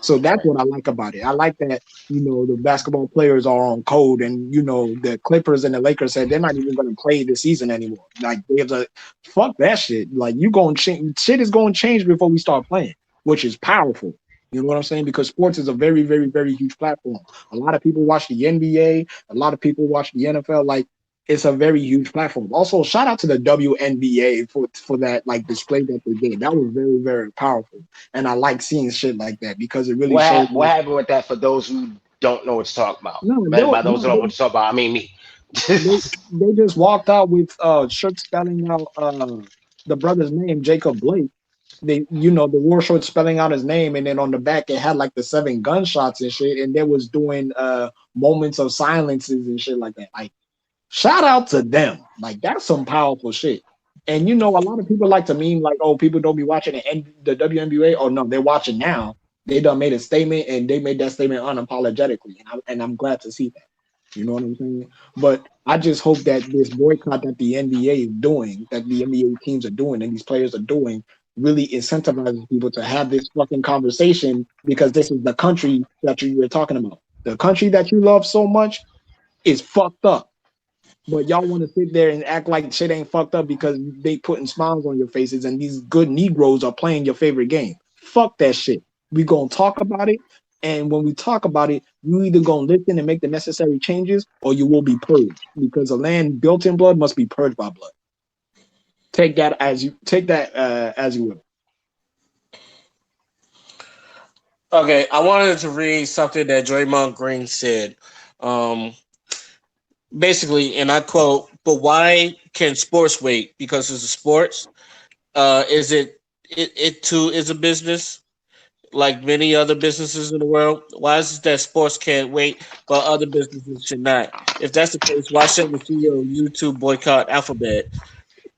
S2: So that's what I like about it. I like that, the basketball players are on code, and the Clippers and the Lakers said they're not even going to play this season anymore. Like, they have to fuck that shit. Like, you going to change, shit is going to change before we start playing, which is powerful. You know what I'm saying? Because sports is a very, very, very huge platform. A lot of people watch the NBA. A lot of people watch the NFL. Like, it's a very huge platform. Also, shout out to the WNBA for that, like, display that they did. That was very, very powerful, and I like seeing shit like that because it really showed
S3: What
S2: me.
S3: happened with that for those who don't know what to talk about?
S2: No,
S3: And by those
S2: no,
S3: who don't know what to talk about, I mean me.
S2: they they just walked out with shirts spelling out the brother's name, Jacob Blake. They, they wore shorts spelling out his name, and then on the back it had like the 7 gunshots and shit, and they was doing moments of silences and shit like that. Like, shout out to them. Like, that's some powerful shit. And a lot of people like to meme like, oh, people don't be watching the WNBA. Oh no, they're watching now. They done made a statement, and they made that statement unapologetically, and I'm glad to see that. You know what I'm saying? But I just hope that this boycott that the NBA is doing, that the NBA teams are doing, and these players are doing, really incentivizes people to have this fucking conversation because this is the country that you were talking about. The country that you love so much is fucked up. But y'all want to sit there and act like shit ain't fucked up because they putting smiles on your faces and these good Negroes are playing your favorite game. Fuck that shit. We gonna talk about it, and when we talk about it, you either gonna listen and make the necessary changes, or you will be purged because a land built in blood must be purged by blood. Take that as you will.
S1: Okay, I wanted to read something that Draymond Green said. Um, Basically, and I quote, "But why can sports wait? Because it's a sports. Is it too is a business like many other businesses in the world? Why is it that sports can't wait, but other businesses should not? If that's the case, why shouldn't the CEO of YouTube boycott Alphabet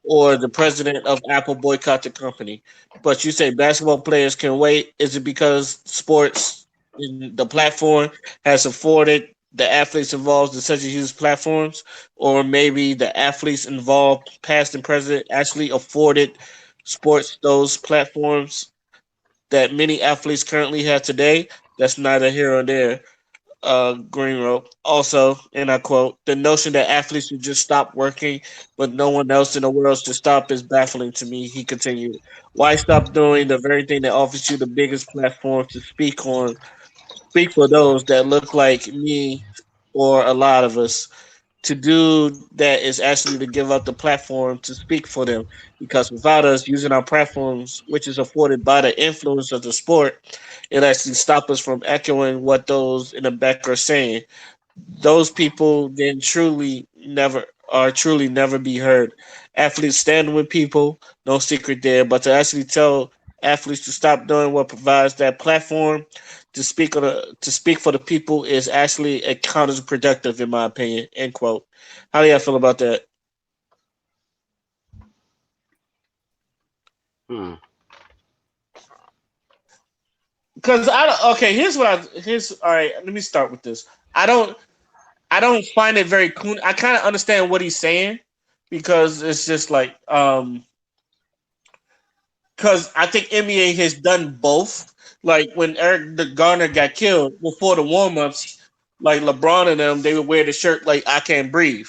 S1: or the president of Apple boycott the company? But you say basketball players can wait. Is it because sports in the platform has afforded the athletes involved in such a huge platforms, or maybe the athletes involved, past and present, actually afforded sports those platforms that many athletes currently have today? That's neither here or there. Green wrote. Also, and I quote, the notion that athletes should just stop working, but no one else in the world should stop is baffling to me. He continued, why stop doing the very thing that offers you the biggest platform to speak for those that look like me or a lot of us? To do that is actually to give up the platform to speak for them, because without us using our platforms, which is afforded by the influence of the sport, it actually stops us from echoing what those in the back are saying. Those people then truly never be heard. Athletes stand with people, no secret there, but to actually tell athletes to stop doing what provides that platform to speak for the people is actually a counterproductive in my opinion. End quote. How do y'all feel about that?
S3: Hmm.
S1: Because I don't, okay, here's all right. Let me start with this. I don't I don't find it very cool. I kind of understand what he's saying because it's just like because I think NBA has done both. Like when Eric the Garner got killed before the warm ups, like LeBron and them, they would wear the shirt like "I can't breathe,"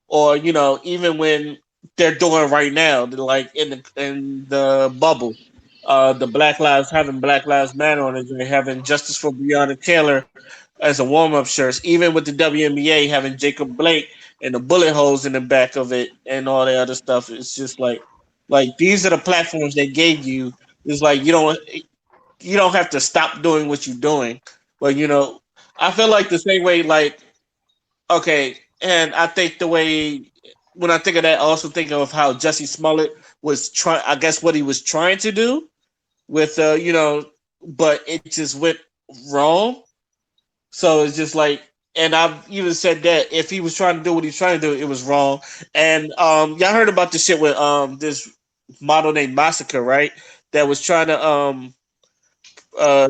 S1: or even when they're doing right now, like in the bubble, the Black Lives having Black Lives Matter on it, and having Justice for Breonna Taylor as a warm up shirts, even with the WNBA having Jacob Blake and the bullet holes in the back of it and all the other stuff. It's just like these are the platforms they gave you. It's like you don't have to stop doing what you're doing, but I feel like the same way like okay, and I think the way when I think of that, I also think of how Jesse Smollett was trying. I guess what he was trying to do with but it just went wrong. So it's just like, and I've even said that if he was trying to do what he's trying to do, it was wrong. And y'all heard about the shit with this model named Massacre, right? That was trying to uh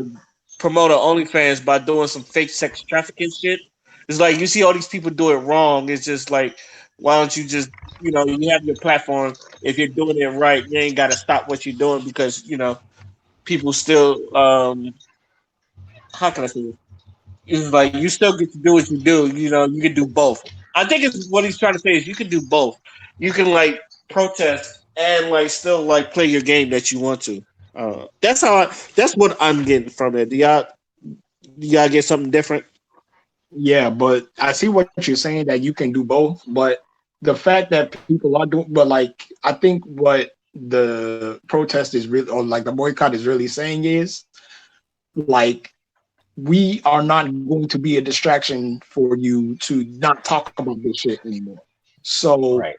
S1: promote her OnlyFans by doing some fake sex trafficking shit. It's like you see all these people do it wrong. It's just like, why don't you just you have your platform. If you're doing it right, you ain't got to stop what you're doing because people still how can I say this? It's like you still get to do what you do. You can do both. I think it's what he's trying to say is you can do both. You can like protest and like still like play your game that you want to. That's how. That's what I'm getting from it. Do y'all get something different?
S2: Yeah, but I see what you're saying that you can do both, but the fact that people are doing, but like I think what the protest is really, or like the boycott is really saying is like we are not going to be a distraction for you to not talk about this shit anymore. So
S3: Right.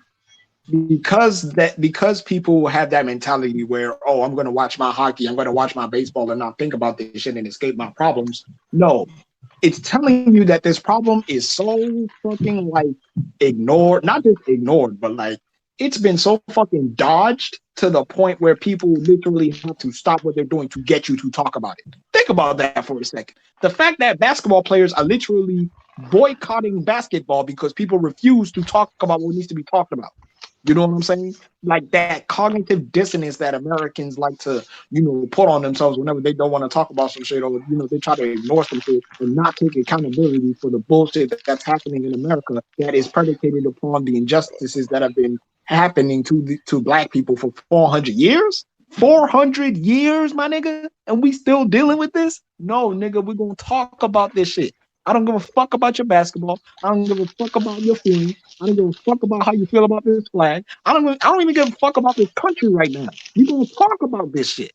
S2: because people have that mentality where, oh, I'm going to watch my hockey, I'm going to watch my baseball and not think about this shit and escape my problems. No, it's telling you that this problem is so fucking like ignored, not just ignored, but like it's been so fucking dodged to the point where people literally have to stop what they're doing to get you to talk about it. Think about that for a second. The fact that basketball players are literally boycotting basketball because people refuse to talk about what needs to be talked about. You know what I'm saying? Like that cognitive dissonance that Americans like to, put on themselves whenever they don't want to talk about some shit, or they try to ignore some shit and not take accountability for the bullshit that's happening in America that is predicated upon the injustices that have been happening to black people for 400 years. 400 years, my nigga, and we still dealing with this? No, nigga, we're gonna talk about this shit. I don't give a fuck about your basketball. I don't give a fuck about your feelings. I don't give a fuck about how you feel about this flag. I don't even give a fuck about this country right now. We gonna talk about this shit.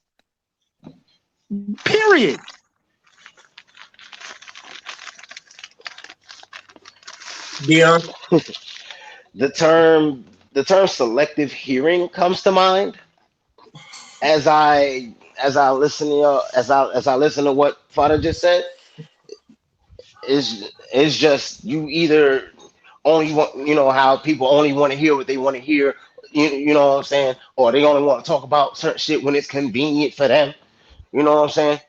S2: Period.
S1: Dion.
S3: The term selective hearing comes to mind as I listen to what Father just said. Is just you either only want, how people only want to hear what they want to hear, you know what I'm saying, or they only want to talk about certain shit when it's convenient for them, you know what I'm saying.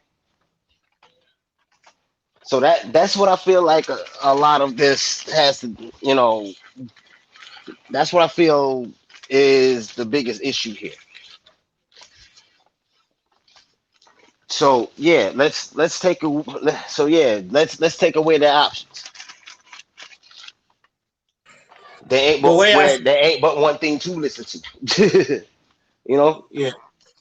S3: So that's what I feel like a lot of this has to, that's what I feel is the biggest issue here. So yeah, let's take so yeah, let's take away the options.
S1: The way I
S3: There ain't but one thing to listen to. you know
S1: yeah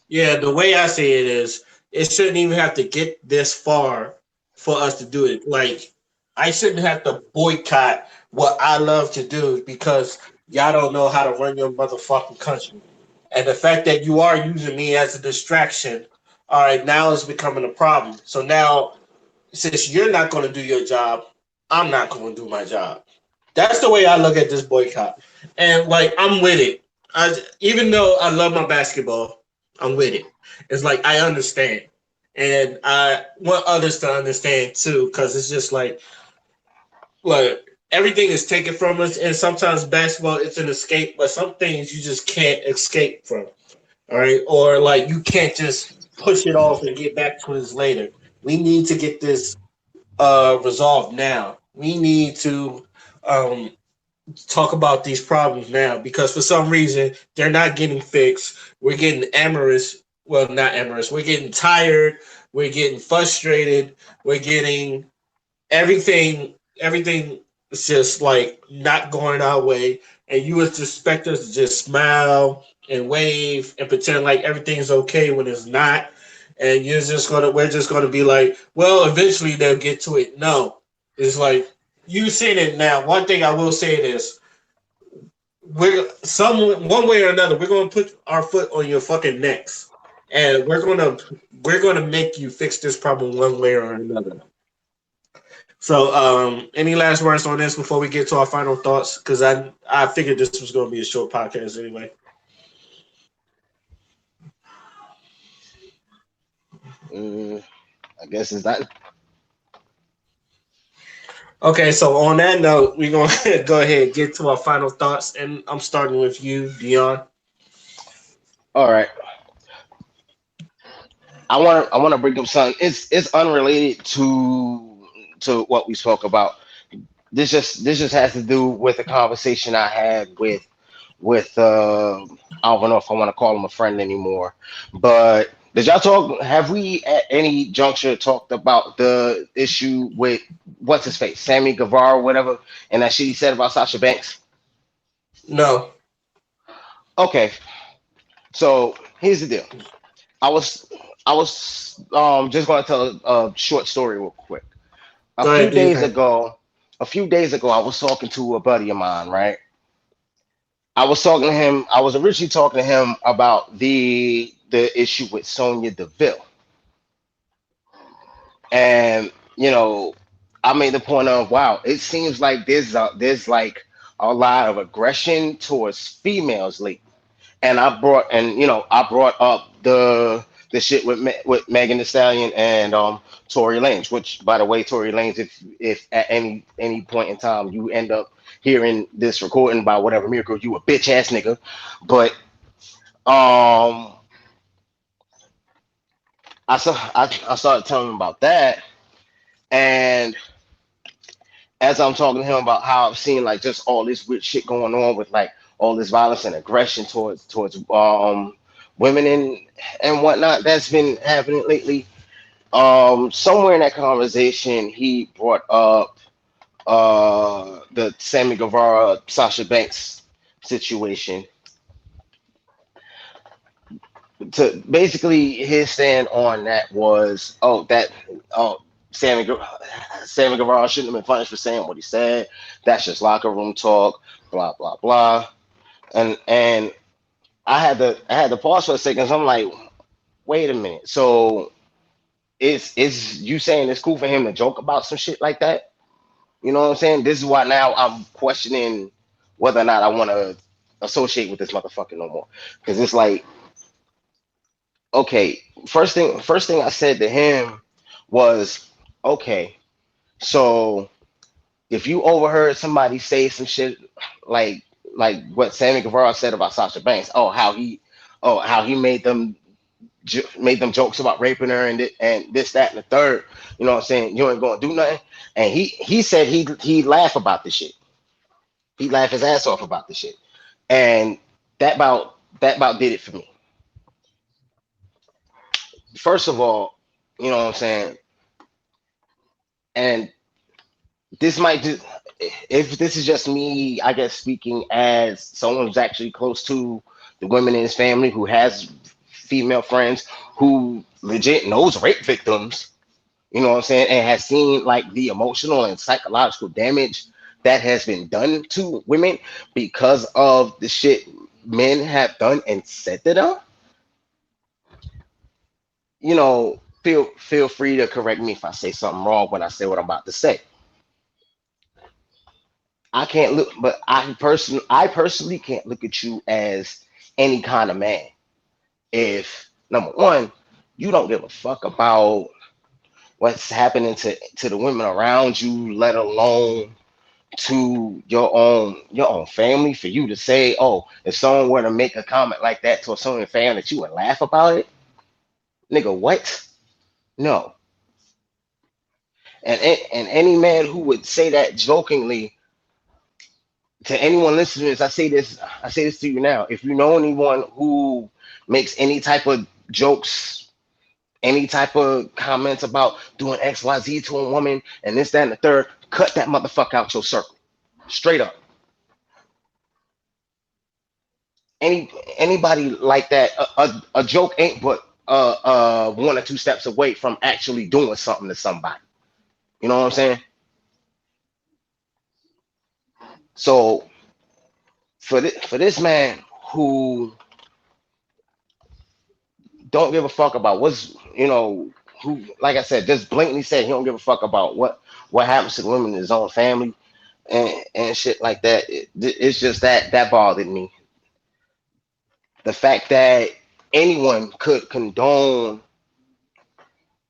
S1: yeah the way I say it is, it shouldn't even have to get this far for us to do it. Like I shouldn't have to boycott what I love to do because y'all don't know how to run your motherfucking country. And the fact that you are using me as a distraction, all right, now it's becoming a problem. So now, since you're not going to do your job, I'm not going to do my job. That's the way I look at this boycott. And like, I'm with it. Even though I love my basketball, I'm with it. It's like, I understand. And I want others to understand too, because it's just like everything is taken from us. And sometimes basketball is an escape, but some things you just can't escape from. All right. Or like, you can't just push it off and get back to this later. We need to get this resolved now. We need to um, talk about these problems now because for some reason they're not getting fixed. We're getting amorous. Well, not amorous. We're getting tired. We're getting frustrated. We're getting everything. Everything is just like not going our way. And you would expect us to just smile and wave and pretend like everything's okay when it's not. And we're just gonna be like, well, eventually they'll get to it. No, it's like you seen it now. One thing I will say is we're some one way or another we're gonna put our foot on your fucking necks, and we're gonna make you fix this problem one way or another. So, any last words on this before we get to our final thoughts? Because I figured this was gonna be a short podcast anyway.
S3: mm, I guess it's not.
S1: Okay, so on that note, we're gonna go ahead and get to our final thoughts, and I'm starting with you, Dion.
S3: All right, I want to bring up something. It's unrelated to what we spoke about. This just has to do with a conversation I had with I don't know if I want to call him a friend anymore, but did y'all talk? Have we at any juncture talked about the issue with what's his face, Sammy Guevara, or whatever, and that shit he said about Sasha Banks?
S1: No,
S3: Okay, so here's the deal. I was I was just going to tell a short story real quick. A
S1: go
S3: few
S1: ahead, do your
S3: days
S1: thing.
S3: ago, a few days ago, I was talking to a buddy of mine, right? I was talking to him. I was originally talking to him about the issue with Sonya Deville, and I made the point of, wow, it seems like there's like a lot of aggression towards females lately. And I brought up the shit with Megan Thee Stallion and Tory Lanez, which, by the way, Tory Lanez, if at any point in time you end up hearing this recording by whatever miracle, you a bitch ass nigga. But um I started telling him about that, and as I'm talking to him about how I've seen like just all this weird shit going on with like all this violence and aggression towards women and whatnot that's been happening lately. Somewhere in that conversation, he brought up the Sammy Guevara Sasha Banks situation. To basically his stand on that was, oh Sammy Sammy Guevara shouldn't have been punished for saying what he said. That's just locker room talk, blah blah blah. And I had to pause for a second. So I'm like, wait a minute. So is you saying it's cool for him to joke about some shit like that? You know what I'm saying? This is why now I'm questioning whether or not I want to associate with this motherfucker no more. Because it's like, okay, first thing I said to him was, okay, so if you overheard somebody say some shit like like what Sammy Guevara said about Sasha Banks, oh how he made them jokes about raping her and this that and the third, you know what I'm saying? You ain't gonna do nothing. And he said he laugh about this shit. He laughed his ass off about this shit. And that about did it for me. First of all, you know what I'm saying? And this might just, if this is just me, I guess speaking as someone who's actually close to the women in his family who has female friends who legit knows rape victims, you know what I'm saying, and has seen like the emotional and psychological damage that has been done to women because of the shit men have done and said to them. Feel free to correct me if I say something wrong when I say what I'm about to say. I can't look, but I personally can't look at you as any kind of man if number one, you don't give a fuck about what's happening to the women around you, let alone to your own family. For you to say, oh, if someone were to make a comment like that to someone in your family, that you would laugh about it, nigga, what? No. And any man who would say that jokingly to anyone listening to this, I say this to you now. If you know anyone who makes any type of jokes, any type of comments about doing XYZ to a woman and this, that, and the third, cut that motherfucker out your circle. Straight up. Anybody like that, a joke ain't but one or two steps away from actually doing something to somebody. You know what I'm saying? So for this man who don't give a fuck about who, like I said, just blatantly said he don't give a fuck about what happens to the women in his own family and shit like that. It's just that bothered me. The fact that anyone could condone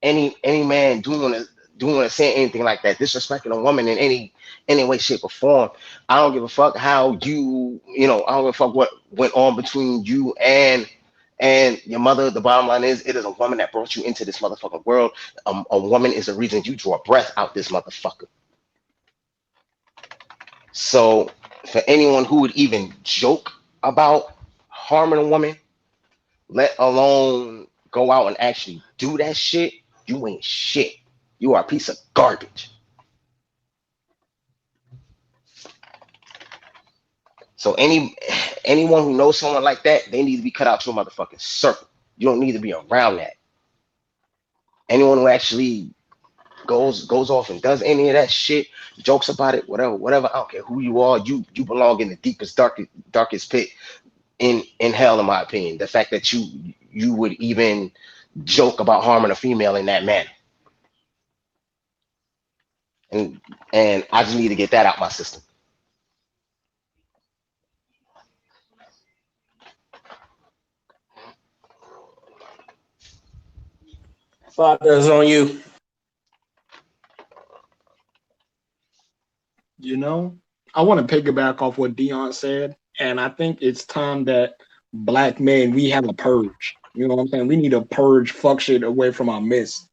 S3: any man doing or saying anything like that, disrespecting a woman in any way, shape, or form. I don't give a fuck how I don't give a fuck what went on between you and your mother. The bottom line is, it is a woman that brought you into this motherfucking world. A woman is the reason you draw breath out this motherfucker. So for anyone who would even joke about harming a woman, let alone go out and actually do that shit, you ain't shit. You are a piece of garbage. So anyone who knows someone like that, they need to be cut out your motherfucking circle. You don't need to be around that. Anyone who actually goes off and does any of that shit, jokes about it, whatever. I don't care who you are. You belong in the deepest, darkest pit in hell, in my opinion. The fact that you would even joke about harming a female in that manner, and I just need to get that out my system.
S1: Father's on you.
S2: You know, I want to piggyback off what Dion said, and I think it's time that black men we have a purge. You know what I'm saying? We need to purge fuck shit away from our midst.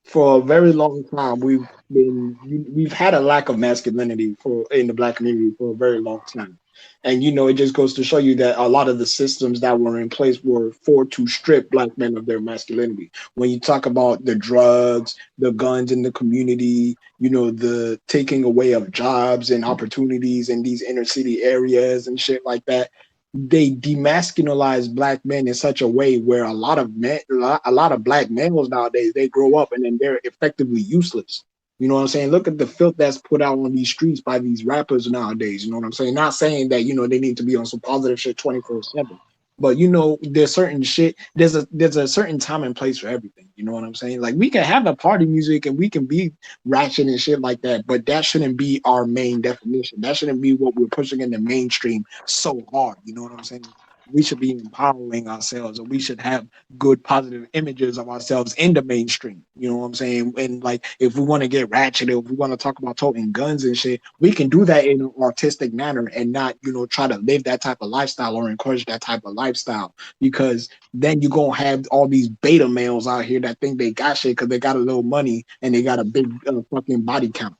S2: for a very long time we've had a lack of masculinity for in the black community for a very long time. And it just goes to show you that a lot of the systems that were in place were for to strip black men of their masculinity. When you talk about the drugs, the guns in the community, the taking away of jobs and opportunities in these inner city areas and shit like that, they demasculinize black men in such a way where a lot of men, a lot of black males nowadays, they grow up and then they're effectively useless. You know what I'm saying? Look at the filth that's put out on these streets by these rappers nowadays. You know what I'm saying? Not saying that they need to be on some positive shit 24/7, but there's certain shit. There's a certain time and place for everything. You know what I'm saying? Like we can have a party music and we can be ratchet and shit like that, but that shouldn't be our main definition. That shouldn't be what we're pushing in the mainstream so hard. You know what I'm saying? We should be empowering ourselves, or we should have good positive images of ourselves in the mainstream. You know what I'm saying? And like, if we want to get ratchet, if we want to talk about toting guns and shit, we can do that in an artistic manner and not, try to live that type of lifestyle or encourage that type of lifestyle. Because then you're gonna have all these beta males out here that think they got shit because they got a little money and they got a big fucking body count.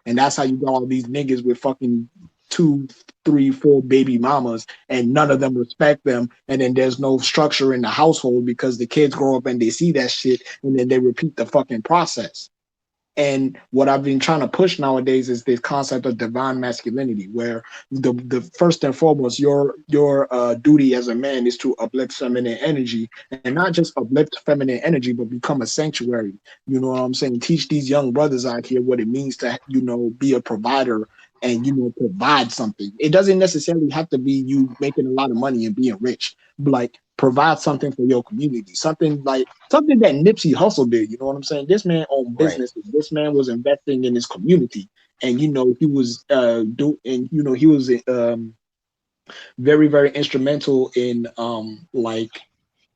S2: And that's how you got all these niggas with fucking two, three, four baby mamas, and none of them respect them. And then there's no structure in the household because the kids grow up and they see that shit, and then they repeat the fucking process. And what I've been trying to push nowadays is this concept of divine masculinity, where the first and foremost, your duty as a man is to uplift feminine energy, and not just uplift feminine energy, but become a sanctuary. You know what I'm saying? Teach these young brothers out here what it means to be a provider and provide something. It doesn't necessarily have to be you making a lot of money and being rich. Like provide something for your community, something that Nipsey Hussle did. You know what I'm saying? This man owned
S3: Right.
S2: businesses. This man was investing in his community, and he was he was very very instrumental in like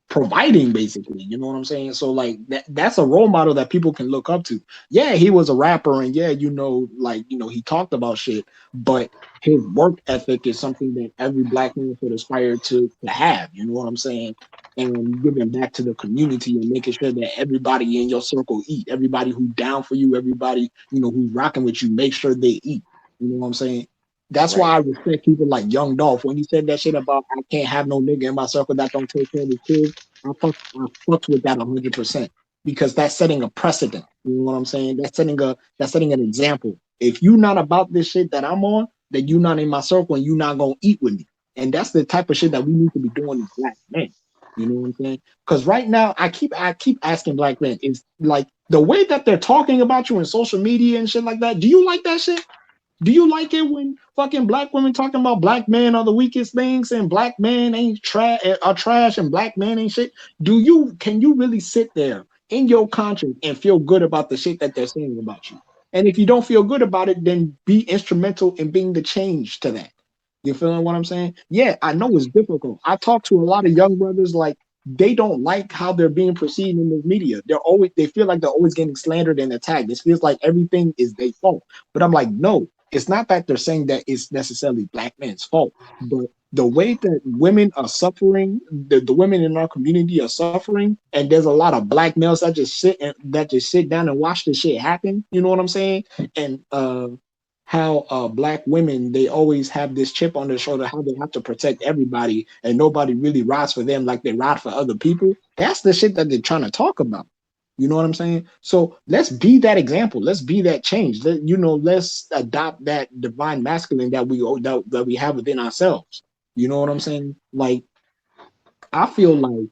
S2: providing, basically. You know what I'm saying? So like that's a role model that people can look up to. Yeah, he was a rapper, and yeah, he talked about shit, but his work ethic is something that every black man should aspire to have. You know what I'm saying? And giving back to the community and making sure that everybody in your circle eat. Everybody who's down for you, everybody who's rocking with you, make sure they eat. You know what I'm saying? That's why
S3: Right.
S2: I respect people like Young Dolph. When he said that shit about I can't have no nigga in my circle that don't take care of his kids, I fucked with that 100% because that's setting a precedent. You know what I'm saying? That's setting an example. If you're not about this shit that I'm on, then you're not in my circle and you're not gonna eat with me. And that's the type of shit that we need to be doing as black men. You know what I'm saying? Because right now, I keep asking black men, is like the way that they're talking about you in social media and shit like that. Do you like that shit? Do you like it when fucking black women talking about black men are the weakest things and black men ain't trash are trash and black men ain't shit? Can you really sit there in your conscience and feel good about the shit that they're saying about you? And if you don't feel good about it, then be instrumental in being the change to that. You feeling what I'm saying? Yeah, I know it's difficult. I talk to a lot of young brothers like they don't like how they're being perceived in the media. They feel like they're always getting slandered and attacked. It feels like everything is their fault. But I'm like, no, it's not that they're saying that it's necessarily black men's fault, but the way that women are suffering, the women in our community are suffering, and there's a lot of black males that just sit down and watch this shit happen. You know what I'm saying? And how black women, they always have this chip on their shoulder, how they have to protect everybody and nobody really rides for them like they ride for other people. That's the shit that they're trying to talk about. You know what I'm saying? So let's be that example. Let's be that change. Let's adopt that divine masculine that we have within ourselves. You know what I'm saying? Like I feel like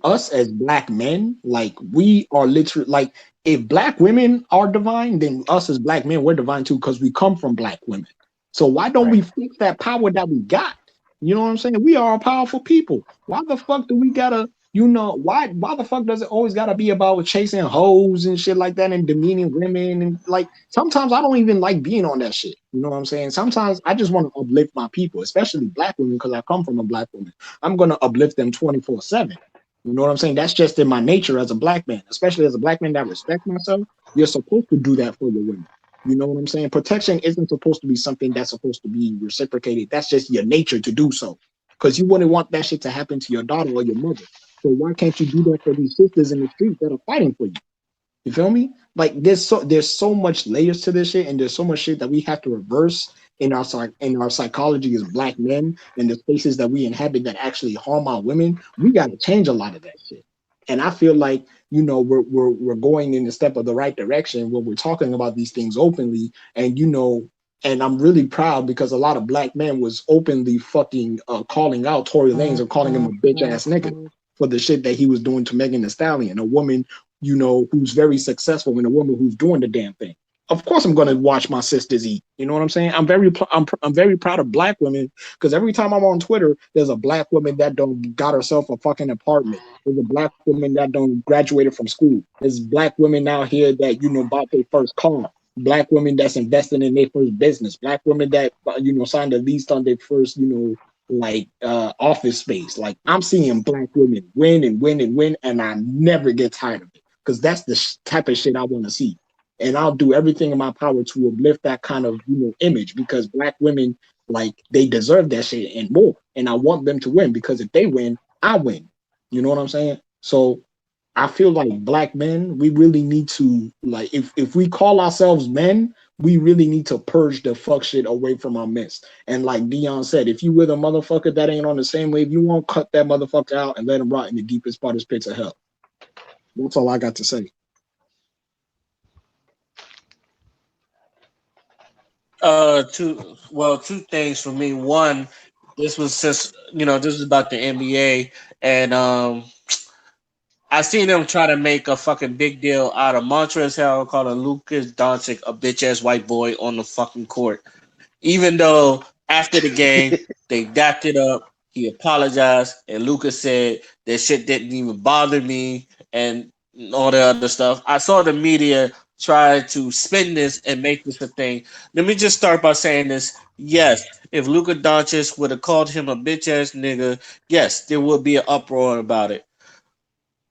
S2: us as black men, like we are literally like if black women are divine, then us as black men, we're divine too, because we come from black women. So why don't we
S3: Right.
S2: fix that power that we got? You know what I'm saying? We are a powerful people. Why the fuck do we gotta, why the fuck does it always gotta be about chasing hoes and shit like that and demeaning women? And like sometimes I don't even like being on that shit. You know what I'm saying? Sometimes I just want to uplift my people, especially black women, because I come from a black woman. I'm gonna uplift them 24/7. You know what I'm saying? That's just in my nature as a black man, especially as a black man that respects myself. You're supposed to do that for your women. You know what I'm saying? Protection isn't supposed to be something that's supposed to be reciprocated. That's just your nature to do so. Because you wouldn't want that shit to happen to your daughter or your mother. So why can't you do that for these sisters in the street that are fighting for you? You feel me? Like there's so much layers to this shit, and there's so much shit that we have to reverse in our psychology as black men and the spaces that we inhabit that actually harm our women. We got to change a lot of that shit. And I feel like we're going in the step of the right direction when we're talking about these things openly. And and I'm really proud because a lot of black men was openly fucking calling out Tory Lanez or calling him a bitch ass nigga for the shit that he was doing to Megan Thee Stallion, a woman who's very successful and a woman who's doing the damn thing. Of course, I'm gonna watch my sisters eat. You know what I'm saying? I'm very proud of black women because every time I'm on Twitter, there's a black woman that don't got herself a fucking apartment. There's a black woman that don't graduated from school. There's black women out here that bought their first car. Black women that's investing in their first business. Black women that signed a lease on their first like office space. Like I'm seeing black women win and win and win, and I never get tired of it because that's the type of shit I want to see. And I'll do everything in my power to uplift that kind of image because black women like they deserve that shit and more. And I want them to win because if they win, I win. You know what I'm saying? So I feel like black men, we really need to like if we call ourselves men, we really need to purge the fuck shit away from our midst. And like Dion said, if you with a motherfucker that ain't on the same wave, you won't cut that motherfucker out and let him rot in the deepest part of pits of hell. That's all I got to say.
S1: Two things for me. One, this was just this is about the NBA, and I seen them try to make a fucking big deal out of Montrezl Harrell calling Lucas Doncic a bitch ass white boy on the fucking court. Even though after the game they dapped it up, he apologized, and Lucas said that shit didn't even bother me and all the other stuff. I saw the media try to spin this and make this a thing. Let me just start by saying this. Yes, if Luka Doncic would have called him a bitch ass nigga, yes, there would be an uproar about it.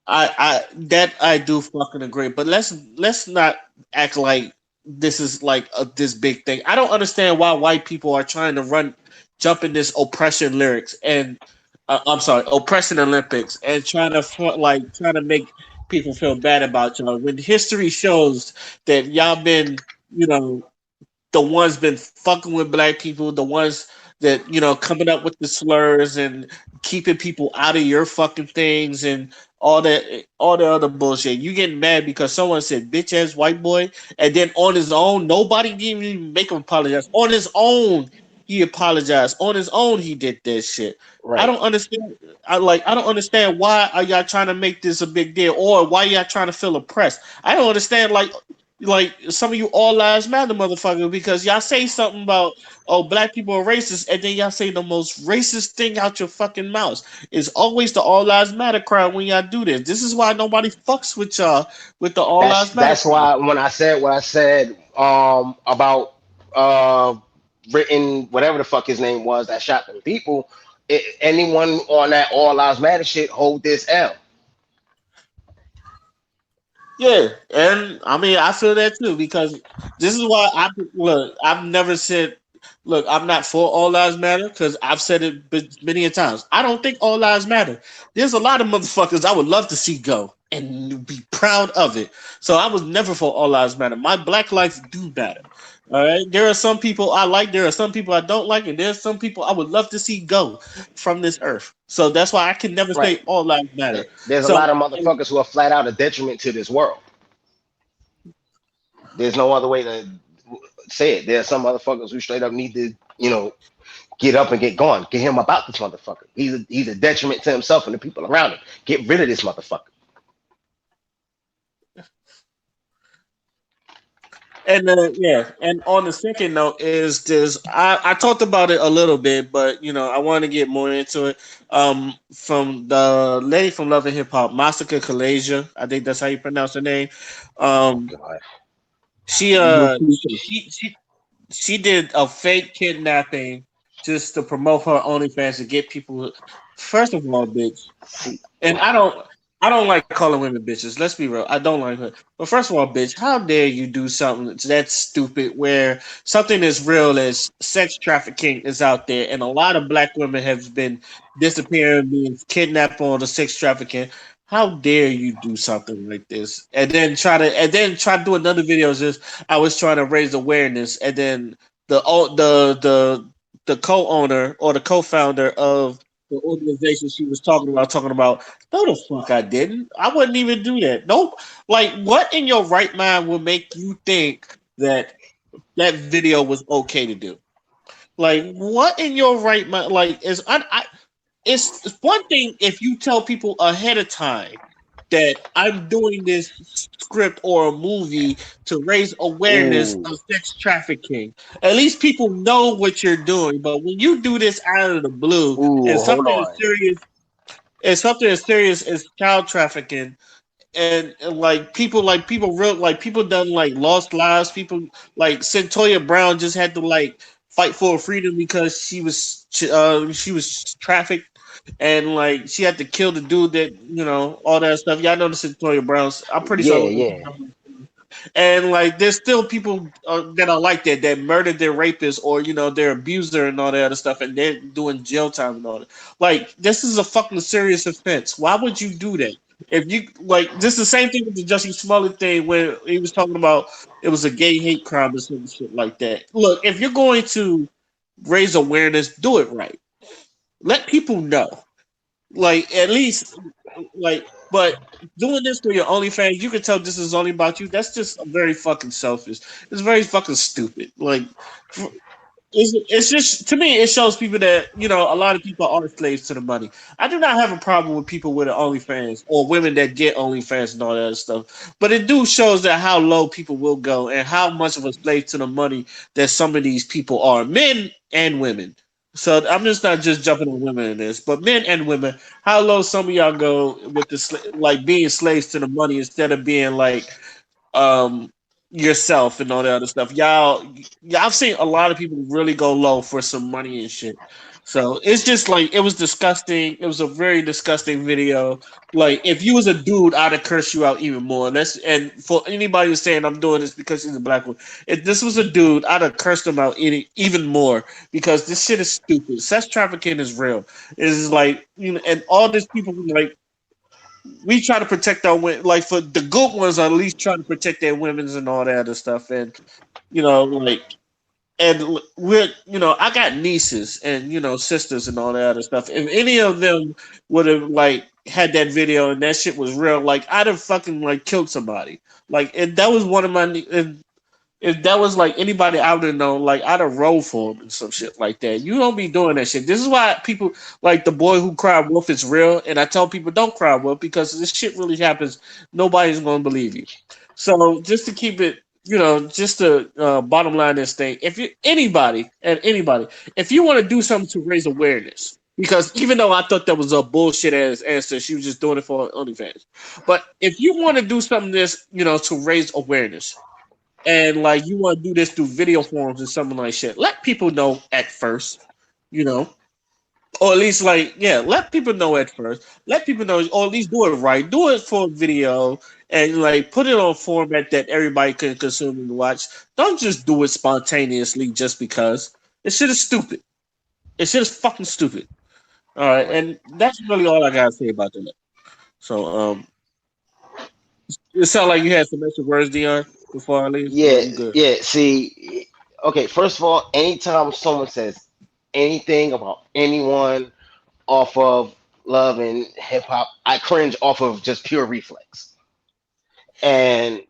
S1: I do fucking agree, but let's not act like this is like this big thing. I don't understand why white people are trying to jump in this oppression lyrics and I'm sorry, oppression Olympics and trying to make people feel bad about y'all when history shows that y'all been you know the ones been fucking with black people, the ones that coming up with the slurs and keeping people out of your fucking things and all the other bullshit. You getting mad because someone said bitch ass white boy, and then on his own, nobody didn't even make him apologize. On his own, he apologized. On his own, he did that shit. I
S3: Right.
S1: don't understand. I don't understand why are y'all trying to make this a big deal or why y'all trying to feel oppressed. I don't understand like some of you all lives matter motherfucker because y'all say something about black people are racist and then y'all say the most racist thing out your fucking mouth. It's always the all lives matter crowd when y'all do this. This is why nobody fucks with y'all with the all
S3: That's
S1: lives matter
S3: that's
S1: crowd.
S3: why when I said what I said about uh written whatever the fuck his name was that shot them people, anyone on that all lives matter shit hold this L.
S1: Yeah, and I mean I feel that too because this is why I've never said look I'm not for all lives matter because I've said it many a times. I don't think all lives matter. There's a lot of motherfuckers I would love to see go and be proud of it. So I was never for all lives matter. My black lives do matter. All right, there are some people I like. There are some people I don't like, and there's some people I would love to see go from this earth. So that's why I can never
S3: Right.
S1: say all lives matter.
S3: There's a
S1: So
S3: lot of motherfuckers who are flat out a detriment to this world. There's no other way to say it. There are some motherfuckers who straight up need to, get up and get gone. Get him about this motherfucker. He's a detriment to himself and the people around him. Get rid of this motherfucker.
S1: And yeah, and on the second note is this. I talked about it a little bit, but I want to get more into it. From the lady from Love and Hip Hop, Masaka Kalasia, I think that's how you pronounce her name.
S3: Oh
S1: Um,
S3: god.
S1: she
S2: No
S1: uh
S2: future.
S1: she did a fake kidnapping just to promote her OnlyFans to get people. First of all, bitch,
S3: See,
S1: and I don't like calling women bitches. Let's be real. I don't like her. But first of all, bitch, how dare you do something that's that stupid where something as real as sex trafficking is out there and a lot of black women have been disappearing, being kidnapped on the sex trafficking. how dare you do something like this? And then try to do another video. Is just I was trying to raise awareness, and then the o- the co-owner or the co-founder of the organization she was talking about, no, the fuck I didn't. I wouldn't even do that. Nope. Like, what in your right mind would make you think that that video was okay to do? Like, what in your right mind? Like, it's one thing if you tell people ahead of time that I'm doing this script or a movie to raise awareness
S3: Ooh,
S1: of sex trafficking. At least people know what you're doing. But when you do this out of the blue and
S3: ooh, hold on.
S1: something as serious as child trafficking, and like people real like people done like lost lives. People like Centoya Brown just had to like fight for freedom because she was trafficked, and like she had to kill the dude that all that stuff. Y'all know the Centoya Browns. I'm pretty sure.
S3: Yeah, yeah,
S1: And like, there's still people that are like that murdered their rapist or their abuser and all that other stuff, and they're doing jail time and all that. Like, this is a fucking serious offense. Why would you do that? If you like, this is the same thing with the Jussie Smollett thing where he was talking about it was a gay hate crime or some shit like that. Look, if you're going to raise awareness, do it right. Let people know. Like, at least, like, but doing this for your OnlyFans, you can tell this is only about you. That's just very fucking selfish. It's very fucking stupid. Like, it's just, to me, it shows people that a lot of people are slaves to the money. I do not have a problem with people with an OnlyFans or women that get OnlyFans and all that other stuff, but it do shows that how low people will go and how much of a slave to the money that some of these people are, men and women. So I'm just not just jumping on women in this, but men and women, how low some of y'all go with the like being slaves to the money instead of being like um yourself and all that other stuff. I've seen a lot of people really go low for some money and shit. So it's just like it was disgusting. It was a very disgusting video. Like, if you was a dude, I'd have cursed you out even more. And for anybody who's saying I'm doing this because he's a black one, if this was a dude, I'd have cursed him out even more because this shit is stupid. Sex trafficking is real. It's like, and all these people like, we try to protect our women. Like, for the good ones, at least try to protect their women's and all that other stuff. And like, and we're I got nieces and sisters and all that other stuff. If any of them would have like had that video and that shit was real, like, I'd have fucking like killed somebody. Like, if that was one of my if that was like anybody I would have known, like, I'd have rolled for him and some shit like that. You don't be doing that shit. This is why people like the boy who cried wolf is real, and I tell people don't cry wolf because this shit really happens. Nobody's gonna believe you. So just to keep it, just to bottom line this thing, if you anybody, if you want to do something to raise awareness, because even though I thought that was a bullshit ass answer, she was just doing it for OnlyFans. But if you want to do something this, to raise awareness, and like you want to do this through video forums and something like shit, let people know at first, you know, or at least like, yeah, let people know at first. Let people know, or at least do it right. Do it for video and like put it on format that everybody can consume and watch. Don't just do it spontaneously just because. It shit is stupid. It shit is fucking stupid. All right,
S3: right.
S1: and that's really all I gotta say about that. So it sounds like you had some extra words, Dion, before I leave, or
S3: Yeah,
S1: you good?
S3: yeah. See, okay. First of all, anytime someone says anything about anyone off of love and hip hop, I cringe off of just pure reflex. And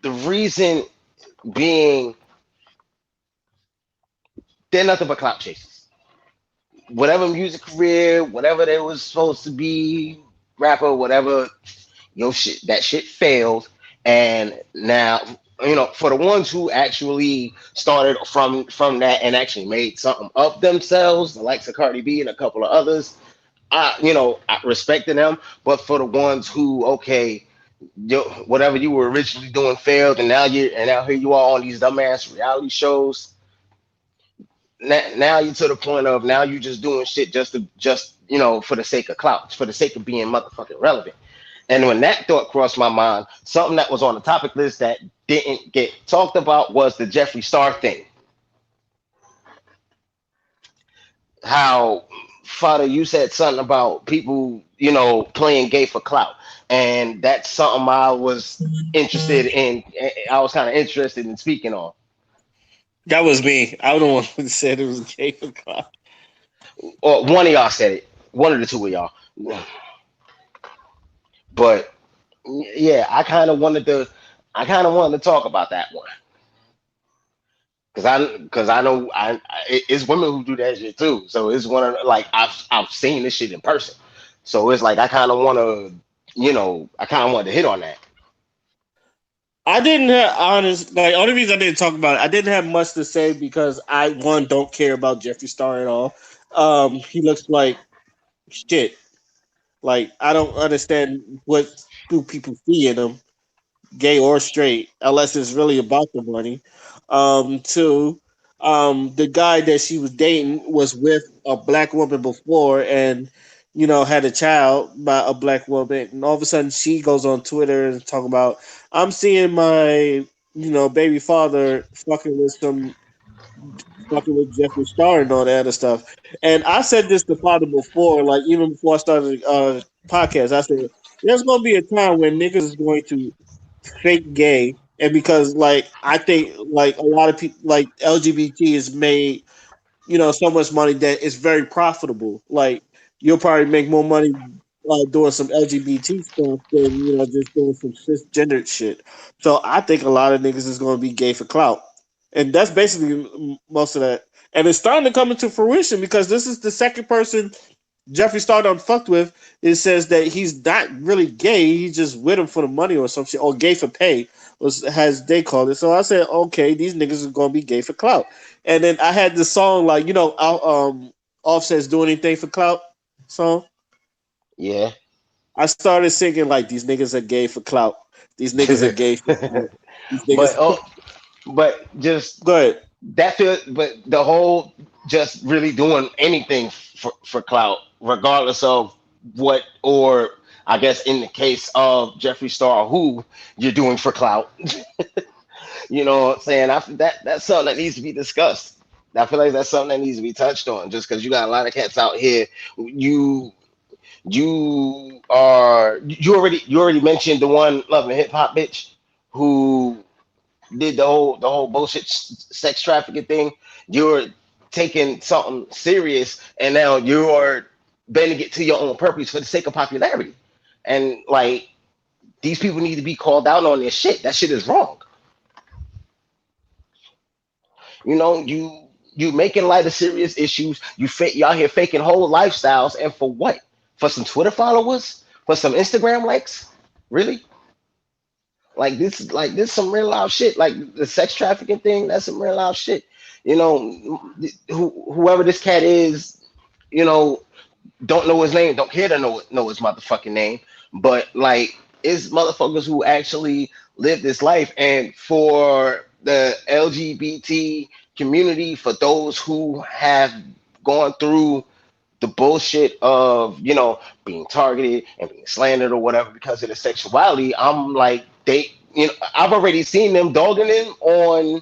S3: the reason being, they're nothing but clout chasers. Whatever music career, whatever they was supposed to be, rapper, whatever, shit, that shit failed. And now, for the ones who actually started from that and actually made something of themselves, the likes of Cardi B and a couple of others, I respected them. But for the ones who, okay, whatever you were originally doing failed, and now here you are on these dumbass reality shows. Now you're to the point of now you just doing shit just for the sake of clout, for the sake of being motherfucking relevant. And when that thought crossed my mind, something that was on the topic list that didn't get talked about was the Jeffree Star thing. How Father, you said something about people, playing gay for clout, and that's something I was interested in. I was kind of interested in speaking on,
S1: That was me. I was the one who said it was gay for clout.
S3: or one of y'all said it, one of the two of y'all. But yeah, I kind of wanted to talk about that one because I know it's women who do that shit too. So it's one of like I've seen this shit in person. So it's like I kind of wanted to hit on that.
S1: I didn't have honest like only reason I didn't talk about it. I didn't have much to say because I one don't care about Jeffree Star at all. He looks like shit. Like I don't understand what do people see in him, gay or straight, unless it's really about the money. Two, the guy that she was dating was with a black woman before, and had a child by a black woman, and all of a sudden she goes on Twitter and talk about I'm seeing my baby father fucking with Jeffree Star and all that other stuff. And I said this to Father before, like even before I started podcast. I said there's gonna be a time when niggas is going to fake gay, and because like I think like a lot of people like LGBT is made so much money that it's very profitable. Like you'll probably make more money doing some LGBT stuff than just doing some cisgender shit. So I think a lot of niggas is going to be gay for clout, and that's basically most of that. And it's starting to come into fruition because this is the second person Jeffree Star done fucked with. It says that he's not really gay. He's just with him for the money or some shit, or gay for pay, was as they called it. So I said, okay, these niggas are gonna be gay for clout. And then I had this song like Offset's doing anything for clout song.
S3: Yeah.
S1: I started singing like these niggas are gay for clout. These niggas are gay for clout. These
S3: but
S1: niggas.
S3: oh, but just
S1: Go ahead.
S3: but the whole just really doing anything for clout, regardless of what, or I guess in the case of Jeffree Star, who you're doing for clout. You know what I'm saying? I feel that's something that needs to be discussed. I feel like that's something that needs to be touched on. Just because you got a lot of cats out here, you you already mentioned the one loving hip hop bitch who did the whole bullshit sex trafficking thing. You're taking something serious, and now you're bending it to your own purpose for the sake of popularity. And like these people need to be called out on their shit. That shit is wrong. You making light of serious issues. Y'all here faking whole lifestyles, and for what? For some Twitter followers? For some Instagram likes? Really? Like this some real loud shit. Like the sex trafficking thing, that's some real loud shit. Whoever this cat is, you know, don't know his name, don't care to know his motherfucking name, but like it's motherfuckers who actually live this life. And for the LGBT community, for those who have gone through the bullshit of being targeted and being slandered or whatever because of their sexuality, I'm like I've already seen them dogging them on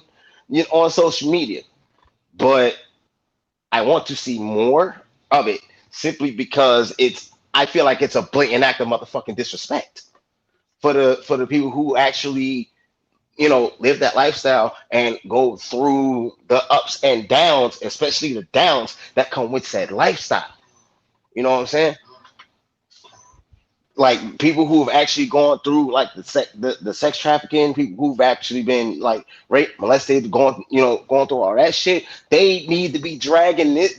S3: social media, but I want to see more of it simply because I feel like it's a blatant act of motherfucking disrespect for the people who actually live that lifestyle and go through the ups and downs, especially the downs that come with said lifestyle. You know what I'm saying? Like people who've actually gone through like the sex trafficking, people who've actually been like raped, molested, going through all that shit. They need to be dragging it.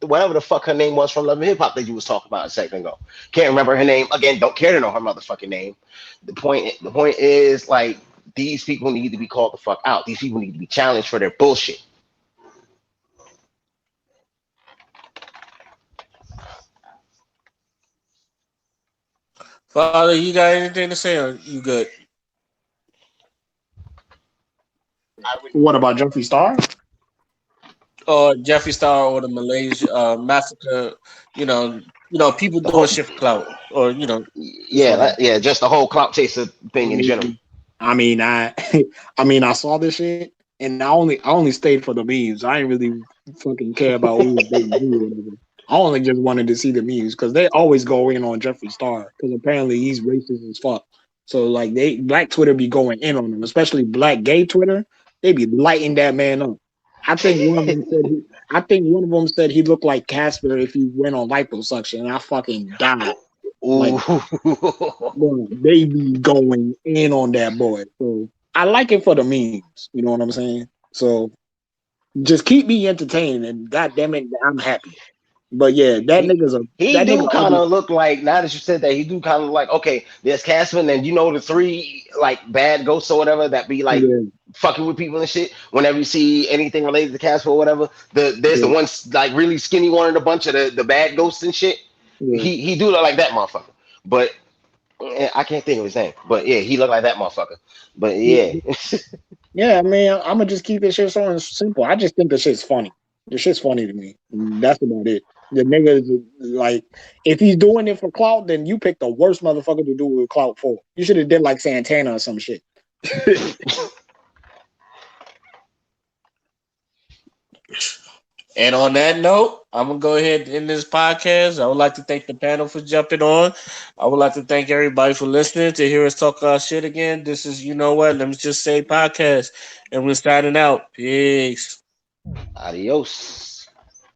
S3: Whatever the fuck her name was from Love and Hip Hop that you was talking about a second ago. Can't remember her name again. Don't care to know her motherfucking name. The point is like these people need to be called the fuck out. These people need to be challenged for their bullshit.
S1: Father, you got anything to say, or you good?
S2: What about Jeffree Star?
S1: Or Jeffree Star or the Malaysia massacre, people
S3: The
S1: doing
S3: whole
S1: shit for clout, or just
S3: yeah,
S1: whatever.
S3: yeah, just the whole clout chaser
S2: I
S3: thing in general.
S2: mean, I mean, I, I mean, I saw this shit. and I only stayed for the memes. I didn't really fucking care about who was dating who or whatever. I only just wanted to see the memes because they always go in on Jeffree Star because apparently he's racist as fuck. So like they black Twitter be going in on him, especially black gay Twitter. They be lighting that man up. I think one of them said he. I think one of them said he looked like Casper if he went on liposuction, and I fucking died.
S3: Ooh.
S2: Like, bro, they be going in on that boy. So I like it for the memes. You know what I'm saying? So just keep me entertained, and god damn it, I'm happy. But yeah,
S3: he he
S2: that nigga
S3: do kind
S2: ugly.
S3: of look like, now that you said that, he do kind of like, okay, there's Casman, and you know the three like bad ghosts or whatever that be like
S2: Yeah,
S3: fucking with people and shit. Whenever you see anything related to Casper or whatever, there's the
S2: yeah,
S3: one like really skinny one in a bunch of the bad ghosts and shit.
S2: yeah.
S3: He do look like that motherfucker, but I can't think of his name. But yeah, he look like that motherfucker. But yeah,
S2: Yeah, man, I'm gonna just keep this shit so simple. I just think the shit's funny. The shit's funny to me. That's about it. The nigga is like, if he's doing it for clout, then you pick the worst motherfucker to do it with clout for. You should have did like Santana or some shit.
S1: And on that note, I'm gonna go ahead and end this podcast. I would like to thank the panel for jumping on. I would like to thank everybody for listening to hear us talk our shit again. This is you know what? Let me just say podcast, and we're signing out. Peace.
S3: adios.